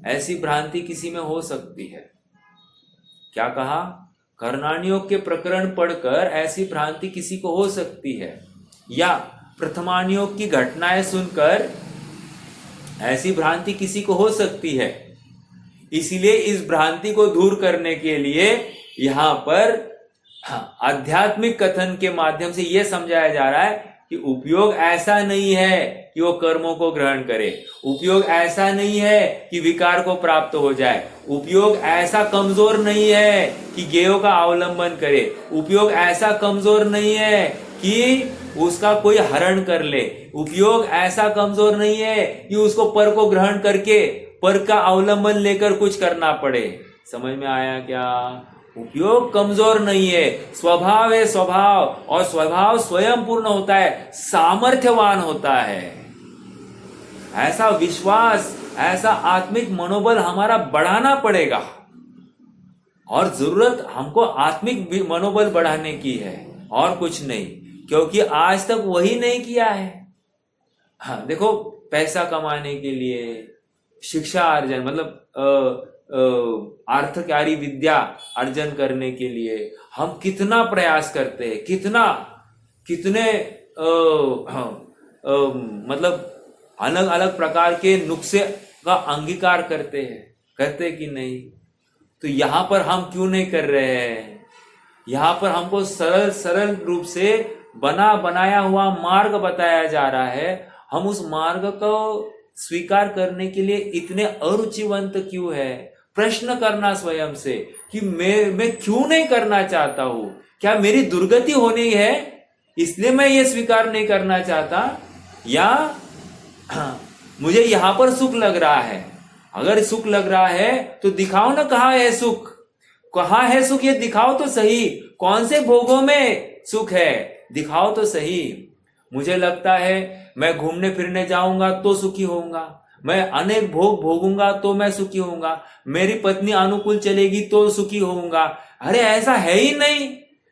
[SPEAKER 1] ऐसी भ्रांति किसी में हो सकती है। क्या कहा? कर्णानियोग के प्रकरण पढ़कर ऐसी भ्रांति किसी को हो सकती है, या प्रथमानियोग की घटनाएं सुनकर ऐसी भ्रांति किसी को हो सकती है। इसीलिए इस भ्रांति को दूर करने के लिए यहां पर आध्यात्मिक कथन के माध्यम से यह समझाया जा रहा है कि उपयोग ऐसा नहीं है कि वो कर्मों को ग्रहण करे, उपयोग ऐसा नहीं है कि विकार को प्राप्त हो जाए, उपयोग ऐसा कमजोर नहीं है कि गेयों का अवलंबन करे, उपयोग ऐसा कमजोर नहीं है कि उसका कोई हरण कर ले, उपयोग ऐसा कमजोर नहीं है कि उसको पर को ग्रहण करके पर का अवलंबन लेकर कुछ करना पड़े। समझ में आया क्या? उपयोग कमजोर नहीं है, स्वभाव है स्वभाव, और स्वभाव स्वयं पूर्ण होता है, सामर्थ्यवान होता है। ऐसा विश्वास, ऐसा आत्मिक मनोबल हमारा बढ़ाना पड़ेगा, और जरूरत हमको आत्मिक मनोबल बढ़ाने की है और कुछ नहीं, क्योंकि आज तक वही नहीं किया है। हाँ देखो, पैसा कमाने के लिए, शिक्षा अर्जन मतलब अर्थकारी विद्या अर्जन करने के लिए हम कितना प्रयास करते हैं, कितने मतलब अलग अलग प्रकार के नुक्से का अंगीकार करते कि नहीं? तो यहां पर हम क्यों नहीं कर रहे हैं? यहां पर हमको सरल रूप से बनाया हुआ मार्ग बताया जा रहा है। हम उस मार्ग को स्वीकार करने के लिए इतने अरुचिवंत क्यों है? प्रश्न करना स्वयं से कि मैं क्यों नहीं करना चाहता हूं? क्या मेरी दुर्गति होनी है इसलिए मैं ये स्वीकार नहीं करना चाहता, या मुझे यहां पर सुख लग रहा है? अगर सुख लग रहा है तो दिखाओ ना, कहां है सुख? कहां है सुख ये दिखाओ तो सही। कौन से भोगों में सुख है दिखाओ तो सही। मुझे लगता है मैं घूमने फिरने जाऊंगा तो सुखी होऊंगा, मैं अनेक भोग भोगूंगा तो मैं सुखी होऊंगा, मेरी पत्नी अनुकूल चलेगी तो सुखी होऊंगा। अरे ऐसा है ही नहीं,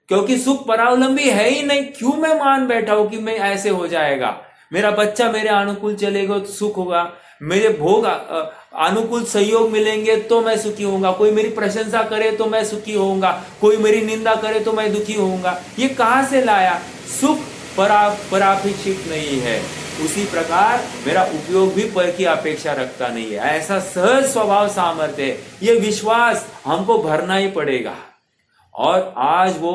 [SPEAKER 1] क्योंकि सुख परावलंबी है ही नहीं। क्यों मैं मान बैठा हूं कि मैं ऐसे हो जाएगा, मेरा बच्चा मेरे अनुकूल चलेगा तो सुख होगा, मेरे भोग अनुकूल सहयोग मिलेंगे तो मैं सुखी होऊंगा, कोई मेरी प्रशंसा करे तो मैं सुखी होऊंगा, कोई मेरी निंदा करे तो मैं दुखी होऊंगा। ये कहां से लाया? सुख परापेक्षित नहीं है। उसी प्रकार मेरा उपयोग भी पर की अपेक्षा रखता नहीं है। ऐसा सहज स्वभाव सामर्थ्य है, ये विश्वास हमको भरना ही पड़ेगा। और आज वो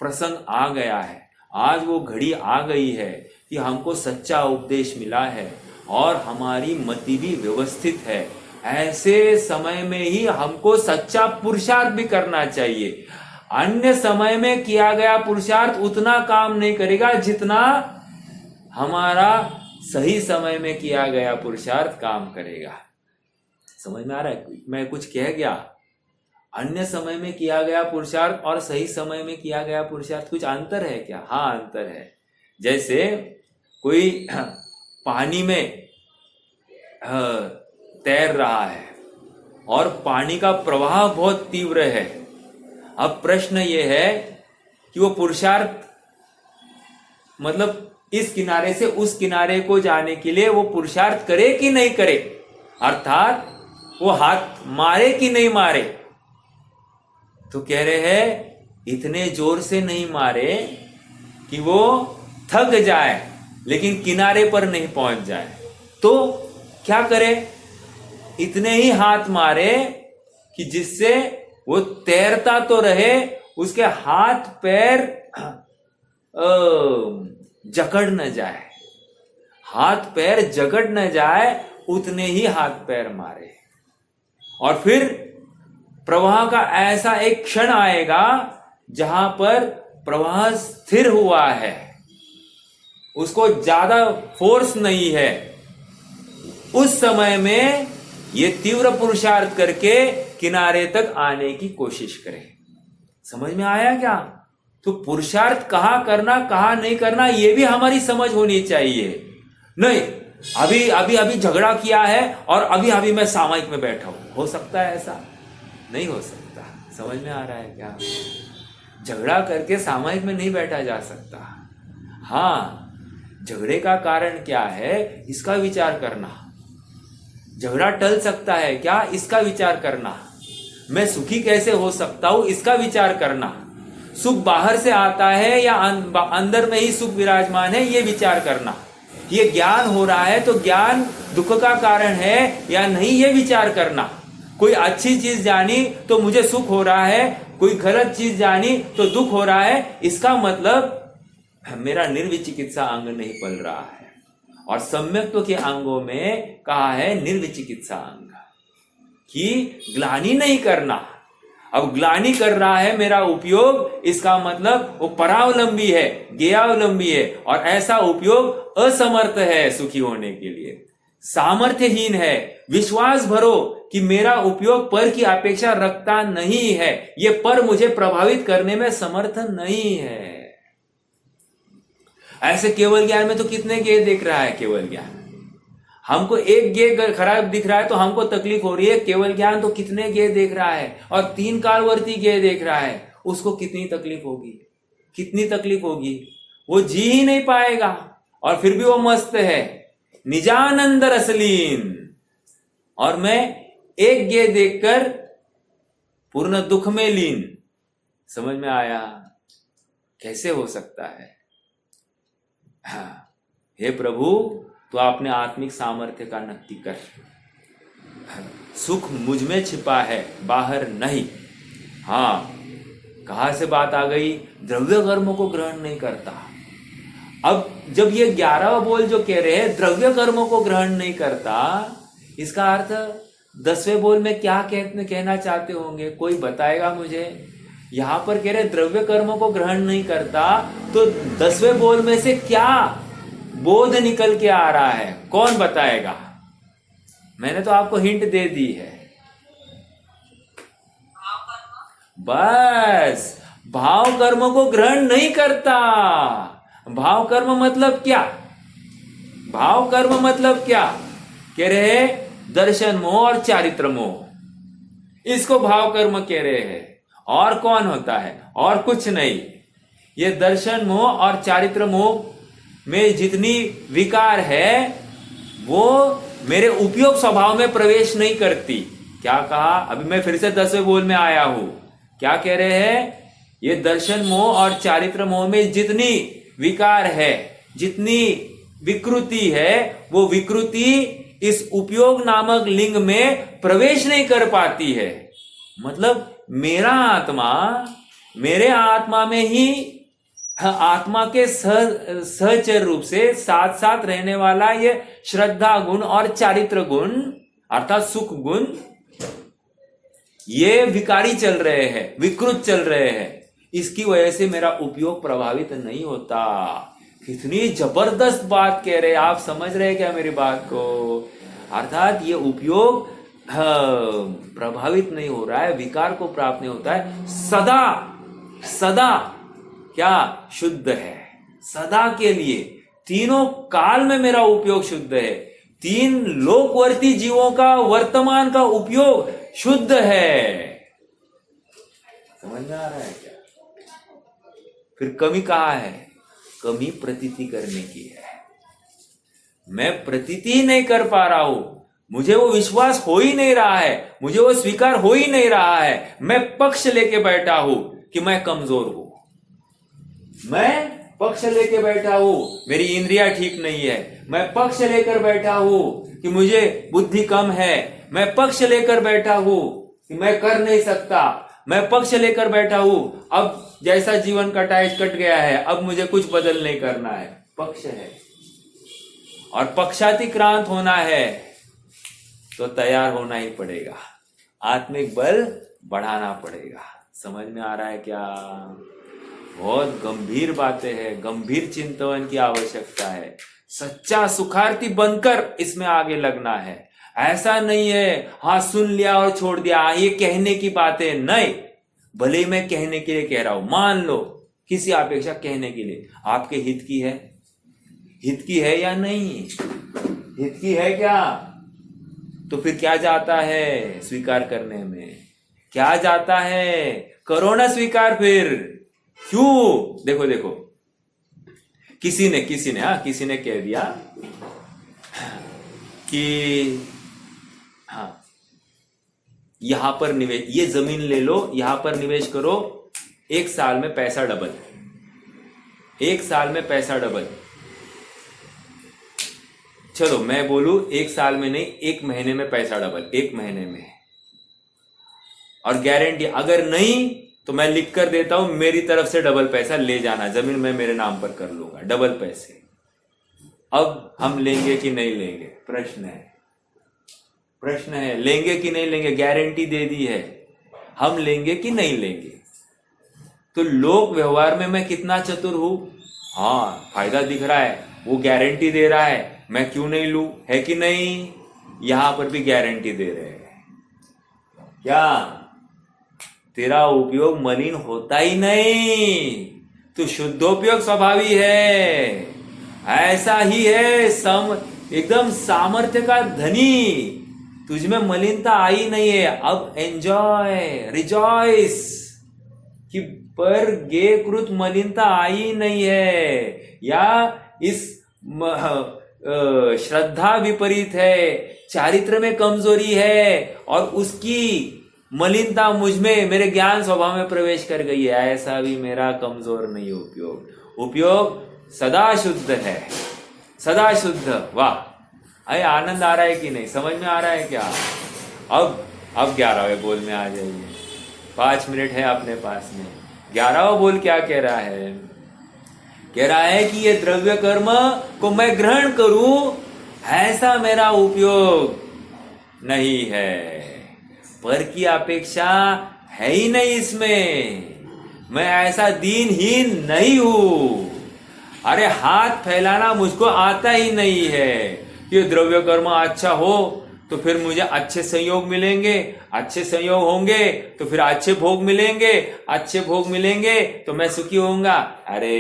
[SPEAKER 1] प्रसंग आ गया है, आज वो घड़ी आ गई है कि हमको सच्चा उपदेश मिला है और हमारी मति भी व्यवस्थित है। ऐसे समय में ही हमको सच्चा पुरुषार्थ भी करना चाहिए। अन्य समय में किया गया पुरुषार्थ उतना काम नहीं करेगा जितना हमारा सही समय में किया गया पुरुषार्थ काम करेगा। समझ में आ रहा है? मैं कुछ कह गया? अन्य समय में किया गया पुरुषार्थ और सही समय में किया गया पुरुषार्थ कुछ अंतर है क्या? हाँ, अंतर है। जैसे कोई पानी में तैर रहा है और पानी का प्रवाह बहुत तीव्र है। अब प्रश्न ये है कि वो पुरुषार्थ मतलब इस किनारे से उस किनारे को जाने के लिए वो पुरुषार्थ करे कि नहीं करे, अर्थात वो हाथ मारे कि नहीं मारे। तो कह रहे हैं इतने जोर से नहीं मारे कि वो थक जाए लेकिन किनारे पर नहीं पहुंच जाए। तो क्या करे? इतने ही हाथ मारे कि जिससे वो तैरता तो रहे, उसके हाथ पैर जकड़ न जाए, हाथ पैर जकड़ न जाए, उतने ही हाथ पैर मारे। और फिर प्रवाह का ऐसा एक क्षण आएगा जहां पर प्रवाह स्थिर हुआ है, उसको ज्यादा फोर्स नहीं है। उस समय में ये तीव्र पुरुषार्थ करके किनारे तक आने की कोशिश करें। समझ में आया क्या? तो पुरुषार्थ कहां करना कहां नहीं करना ये भी हमारी समझ होनी चाहिए। नहीं अभी झगड़ा किया है और अभी मैं सामयिक में बैठा हूं, हो सकता है? ऐसा नहीं हो सकता। समझ में आ रहा है क्या? झगड़ा करके सामयिक में नहीं बैठा जा सकता। हाँ, झगड़े का कारण क्या है इसका विचार करना। झगड़ा टल सकता है क्या, इसका विचार करना। मैं सुखी कैसे हो सकता हूं, इसका विचार करना। सुख बाहर से आता है या अंदर में ही सुख विराजमान है, ये विचार करना। ये ज्ञान हो रहा है तो ज्ञान दुख का कारण है या नहीं, ये विचार करना। कोई अच्छी चीज जानी तो मुझे सुख हो रहा है, कोई गलत चीज जानी तो दुख हो रहा है, इसका मतलब मेरा निर्विचिकित्सा अंग नहीं पल रहा है। और सम्यक्त्व के अंगों में कहा है निर्विचिकित्सा अंग, कि ग्लानि नहीं करना। अब ग्लानि कर रहा है मेरा उपयोग, इसका मतलब वो परावलंबी है, ज्ञेयावलंबी है, और ऐसा उपयोग असमर्थ है सुखी होने के लिए, सामर्थ्यहीन है। विश्वास भरो कि मेरा उपयोग पर की अपेक्षा रखता नहीं है, ये पर मुझे प्रभावित करने में समर्थ नहीं है। ऐसे केवल ज्ञान में तो कितने गे देख रहा है। केवल ज्ञान हमको एक गे खराब दिख रहा है तो हमको तकलीफ हो रही है, केवल ज्ञान तो कितने गे देख रहा है और 3 कालवर्ती गे देख रहा है, उसको कितनी तकलीफ होगी, कितनी तकलीफ होगी। वो जी ही नहीं पाएगा और फिर भी वो मस्त है, निजानंद रसलीन। और मैं एक गे देखकर पूर्ण दुख में लीन। समझ में आया? कैसे हो सकता है? हाँ, हे प्रभु तो आपने आत्मिक सामर्थ्य का नक्की कर। सुख मुझ में छिपा है, बाहर नहीं। हाँ, कहां से बात आ गई? द्रव्य कर्मों को ग्रहण नहीं करता। अब जब ये 11वां बोल जो कह रहे हैं द्रव्य कर्मों को ग्रहण नहीं करता, इसका अर्थ 10वें बोल में क्या कहना चाहते होंगे? कोई बताएगा मुझे? यहां पर कह रहे द्रव्य कर्मों को ग्रहण नहीं करता, तो 10वें बोल में से क्या बोध निकल के आ रहा है? कौन बताएगा? मैंने तो आपको हिंट दे दी है। बस, भाव कर्मों को ग्रहण नहीं करता। भाव कर्म मतलब क्या? भाव कर्म मतलब क्या कह रहे हैं? दर्शन मोह और चारित्र मोह, इसको भाव कर्म कह रहे हैं। और कौन होता है? और कुछ नहीं। ये दर्शन मोह और चारित्र मोह में जितनी विकार है वो मेरे उपयोग स्वभाव में प्रवेश नहीं करती। क्या कहा? अभी मैं फिर से 10वें बोल में आया हूं। क्या कह रहे हैं? ये दर्शन मोह और चारित्र मोह में जितनी विकार है, जितनी विकृति है, वो विकृति इस उपयोग नामक लिंग में प्रवेश नहीं कर पाती है। मतलब मेरा आत्मा, मेरे आत्मा में ही आत्मा के सहचर रूप से साथ साथ रहने वाला ये श्रद्धा गुण और चारित्र गुण अर्थात सुख गुण, ये विकारी चल रहे हैं, विकृत चल रहे हैं। इसकी वजह से मेरा उपयोग प्रभावित नहीं होता। कितनी जबरदस्त बात कह रहे हैं आप, समझ रहे हैं क्या मेरी बात को? अर्थात ये उपयोग प्रभावित नहीं हो रहा है, विकार को प्राप्त नहीं होता है, सदा सदा क्या शुद्ध है, सदा के लिए तीनों काल में मेरा उपयोग शुद्ध है। तीन लोकवर्ती जीवों का वर्तमान का उपयोग शुद्ध है। समझ में आ रहा है क्या? फिर कमी कहाँ है? कमी प्रतीति करने की है। मैं प्रतीति ही नहीं कर पा रहा हूं, मुझे वो विश्वास हो ही नहीं रहा है, मुझे वो स्वीकार हो ही नहीं रहा है। मैं पक्ष लेके बैठा हूं कि मैं कमजोर हूं, मैं पक्ष लेके बैठा हूं मेरी इंद्रियां ठीक नहीं है, मैं पक्ष लेकर बैठा हूं कि मुझे बुद्धि कम है, मैं पक्ष लेकर बैठा हूं कि मैं कर नहीं सकता, मैं पक्ष लेकर बैठा हूं अब जैसा जीवन कट गया है, अब मुझे कुछ बदल नहीं करना है। पक्ष है और पक्षातिक्रांत होना है तो तैयार होना ही पड़ेगा, आत्मिक बल बढ़ाना पड़ेगा। समझ में आ रहा है क्या? बहुत गंभीर बातें हैं, गंभीर चिंतन की आवश्यकता है। सच्चा सुखार्थी बनकर इसमें आगे लगना है। ऐसा नहीं है हाँ सुन लिया और छोड़ दिया, ये कहने की बातें नहीं। भले ही मैं कहने के लिए कह रहा हूं, मान लो किसी अपेक्षा कहने के लिए, आपके हित की है, हित की है या नहीं? हित की है क्या? तो फिर क्या जाता है स्वीकार करने में? क्या जाता है? करो ना स्वीकार फिर। क्यों? देखो किसी ने कह दिया कि हाँ यहां पर निवेश, ये जमीन ले लो, यहां पर निवेश करो, 1 साल में पैसा डबल, 1 साल में पैसा डबल। चलो मैं बोलूं 1 साल में नहीं, 1 महीने में पैसा डबल, 1 महीने में। और गारंटी अगर नहीं तो मैं लिख कर देता हूं मेरी तरफ से डबल पैसा ले जाना, जमीन मैं मेरे नाम पर कर लूंगा, डबल पैसे। अब हम लेंगे कि नहीं लेंगे? प्रश्न है लेंगे कि नहीं लेंगे? गारंटी दे दी है, हम लेंगे कि नहीं लेंगे? तो लोक व्यवहार में मैं कितना चतुर हूं? हाँ फायदा दिख रहा है, वो गारंटी दे रहा है, मैं क्यों नहीं लूं? है कि नहीं? यहां पर भी गारंटी दे रहे हैं। क्या तेरा उपयोग मलिन होता ही नहीं, तो शुद्धोपयोग स्वभावी है, ऐसा ही है, एकदम सामर्थ्य का धनी, तुझमें मलिनता आई नहीं है। अब एंजॉय, रिजॉइस कि पर गे कृत मलिनता आई नहीं है, या इस श्रद्धा विपरीत है, चारित्र में कमजोरी है और उसकी मलिनता मुझमें मेरे ज्ञान स्वभाव में प्रवेश कर गई है, ऐसा भी मेरा कमजोर नहीं उपयोग सदा शुद्ध है, सदा शुद्ध। वाह, अरे आनंद आ रहा है कि नहीं? समझ में आ रहा है क्या? अब 11वें बोल में आ जाइए, 5 मिनट है अपने पास में। 11वां बोल क्या कह रहा है? कह रहा है कि ये द्रव्य कर्म को मैं ग्रहण करूं, ऐसा मेरा उपयोग नहीं है, पर की अपेक्षा है ही नहीं इसमें, मैं ऐसा दीनहीन नहीं हूं। अरे हाथ फैलाना मुझको आता ही नहीं है। कि द्रव्य कर्म अच्छा हो तो फिर मुझे अच्छे संयोग मिलेंगे, अच्छे संयोग होंगे तो फिर अच्छे भोग मिलेंगे, अच्छे भोग मिलेंगे तो मैं सुखी होऊंगा। अरे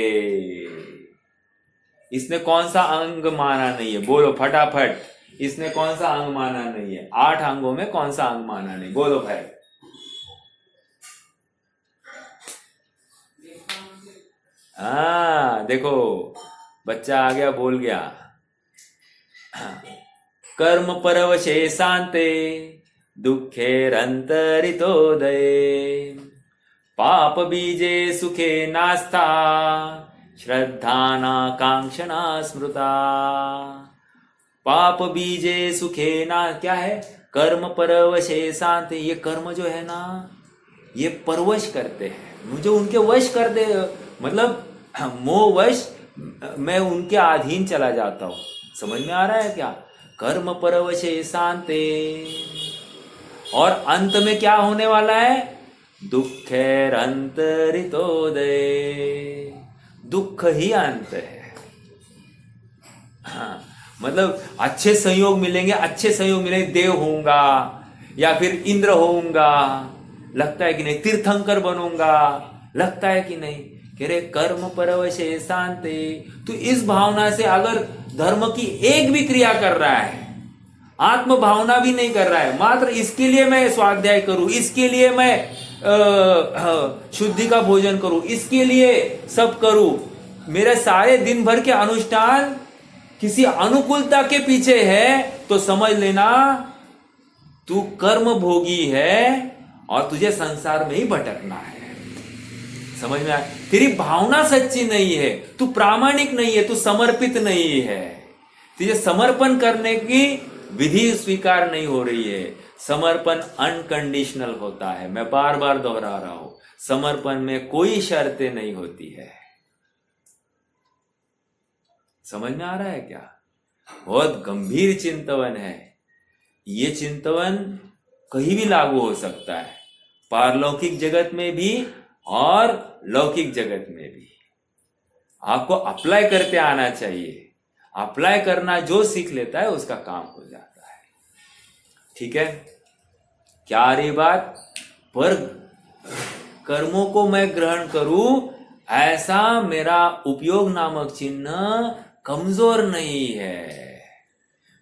[SPEAKER 1] इसने कौन सा अंग माना नहीं है? बोलो फटाफट, इसने कौन सा अंग माना नहीं है? 8 अंगों में कौन सा अंग माना नहीं? बोलो भाई। हाँ देखो, बच्चा आ गया, बोल गया। कर्म परवशे शांते दुःखेरन्तरितोदये पाप बीजे सुखे नास्ता श्रद्धानाकांक्षना स्मृता। पाप बीजे सुखे ना, क्या है? कर्म परवशे शांते। ये कर्म जो है ना, ये परवश करते हैं मुझे, उनके वश कर दे, मतलब मोहवश मैं उनके अधीन चला जाता हूं। समझ में आ रहा है क्या? कर्म परवशे शांते, और अंत में क्या होने वाला है? दुःखैरन्तरितोदये, दुख ही अंत है। हाँ, मतलब अच्छे संयोग मिलेंगे, अच्छे संयोग मिलेंगे, देव होऊंगा या फिर इंद्र होऊंगा, लगता है कि नहीं, तीर्थंकर बनूंगा, लगता है कि नहीं। कह रहे कर्म परवशे शांते, तो इस भावना से अगर धर्म की एक भी क्रिया कर रहा है, आत्म भावना भी नहीं कर रहा है, मात्र इसके लिए मैं स्वाध्याय करूं, इसके लिए मैं शुद्धि का भोजन करूं, इसके लिए सब करूं, मेरे सारे दिन भर के अनुष्ठान किसी अनुकूलता के पीछे है, तो समझ लेना तू कर्म भोगी है और तुझे संसार में ही भटकना है। समझ में आया? तेरी भावना सच्ची नहीं है, तू प्रामाणिक नहीं है, तू समर्पित नहीं है, तुझे समर्पण करने की विधि स्वीकार नहीं हो रही है। समर्पण अनकंडीशनल होता है, मैं बार बार दोहरा रहा हूं, समर्पण में कोई शर्तें नहीं होती है। समझ में आ रहा है क्या? बहुत गंभीर चिंतवन है ये। चिंतवन कहीं भी लागू हो सकता है, पारलौकिक जगत में भी और लौकिक जगत में भी। आपको अप्लाई करते आना चाहिए। अप्लाई करना जो सीख लेता है उसका काम हो जाता है। ठीक है, क्या आ रही बात? पर कर्मों को मैं ग्रहण करूं, ऐसा मेरा उपयोग नामक चिन्ह कमजोर नहीं है,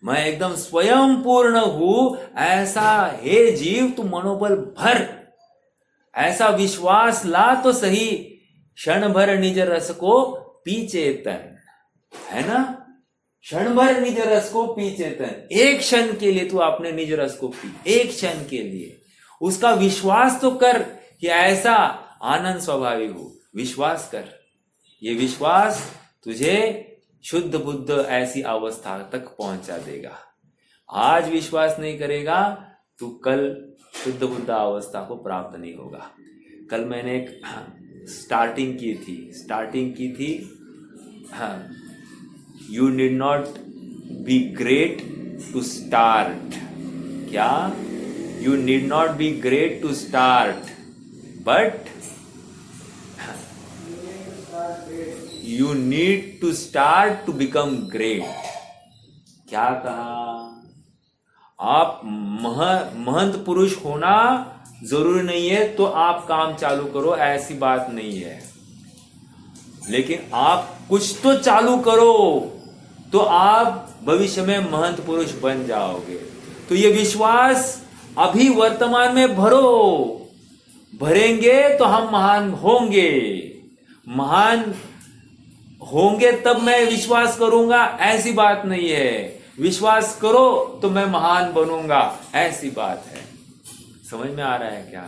[SPEAKER 1] मैं एकदम स्वयं पूर्ण हूं, ऐसा हे जीव तू मनोबल भर, ऐसा विश्वास ला तो सही। क्षण भर निज रस को पी चेतन, है ना? क्षण भर निज रस को पी चेतन, एक क्षण के लिए तू अपने निज रस को पी, एक क्षण के लिए उसका विश्वास तो कर कि ऐसा आनंद स्वभावी हो। विश्वास कर, ये विश्वास तुझे शुद्ध बुद्ध ऐसी अवस्था तक पहुंचा देगा। आज विश्वास नहीं करेगा तो कल शुद्ध बुद्ध अवस्था को प्राप्त नहीं होगा। कल मैंने एक स्टार्टिंग की थी, हाँ, you need not be great to start. क्या? You need not be great to start, but you need to start to become great. क्या कहा? आप महंत पुरुष होना जरूरी नहीं है तो आप काम चालू करो, ऐसी बात नहीं है, लेकिन आप कुछ तो चालू करो तो आप भविष्य में महंत पुरुष बन जाओगे। तो ये विश्वास अभी वर्तमान में भरो, भरेंगे तो हम महान होंगे। महान होंगे तब मैं विश्वास करूंगा, ऐसी बात नहीं है। विश्वास करो तो मैं महान बनूंगा, ऐसी बात है। समझ में आ रहा है क्या?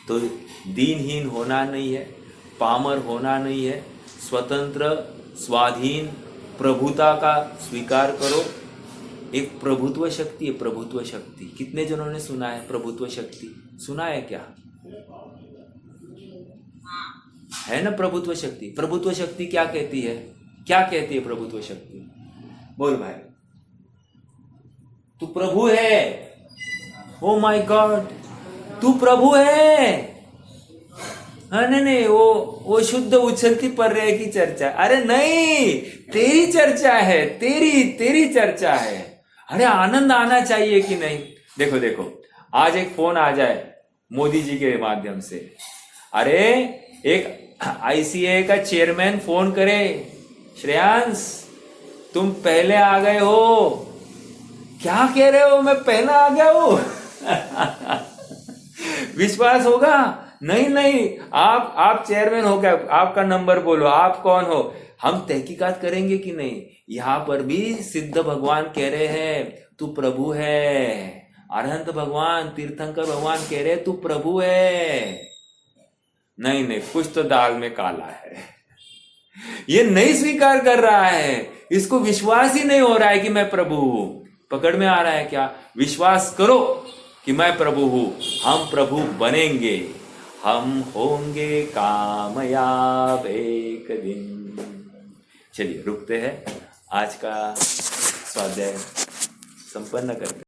[SPEAKER 1] तो दीनहीन होना नहीं है, पामर होना नहीं है, स्वतंत्र स्वाधीन प्रभुता का स्वीकार करो। एक प्रभुत्व शक्ति है, प्रभुत्व शक्ति। कितने जनों ने सुना है प्रभुत्व शक्ति? सुना है क्या? है ना प्रभुत्व शक्ति। प्रभुत्व शक्ति क्या कहती है? क्या कहती है प्रभुत्व शक्ति? बोल भाई। तू प्रभु है। ओ माय गॉड, तू प्रभु है। हाँ, नहीं, वो शुद्ध उछलती पर रहे की चर्चा। अरे नहीं, तेरी चर्चा है, तेरी चर्चा है। अरे आनंद आना चाहिए कि नहीं? देखो, आज एक फोन आ जाए मोदी जी के माध्यम से, अरे एक आईसीए का चेयरमैन फोन करे, श्रेयांश तुम पहले आ गए हो। क्या कह रहे हो, मैं पहला आ गया हूं? विश्वास होगा? नहीं नहीं, आप चेयरमैन हो क्या, आपका नंबर बोलो, आप कौन हो? हम तहकीकात करेंगे कि नहीं। यहां पर भी सिद्ध भगवान कह रहे हैं तू प्रभु है, अरहंत भगवान तीर्थंकर भगवान कह रहे तू प्रभु है। नहीं नहीं, कुछ तो दाल में काला है। ये नहीं स्वीकार कर रहा है, इसको विश्वास ही नहीं हो रहा है कि मैं प्रभु हूं। पकड़ में आ रहा है क्या? विश्वास करो कि मैं प्रभु हूं, हम प्रभु बनेंगे, हम होंगे कामयाब एक दिन। चलिए रुकते हैं, आज का स्वाध्याय संपन्न करते हैं।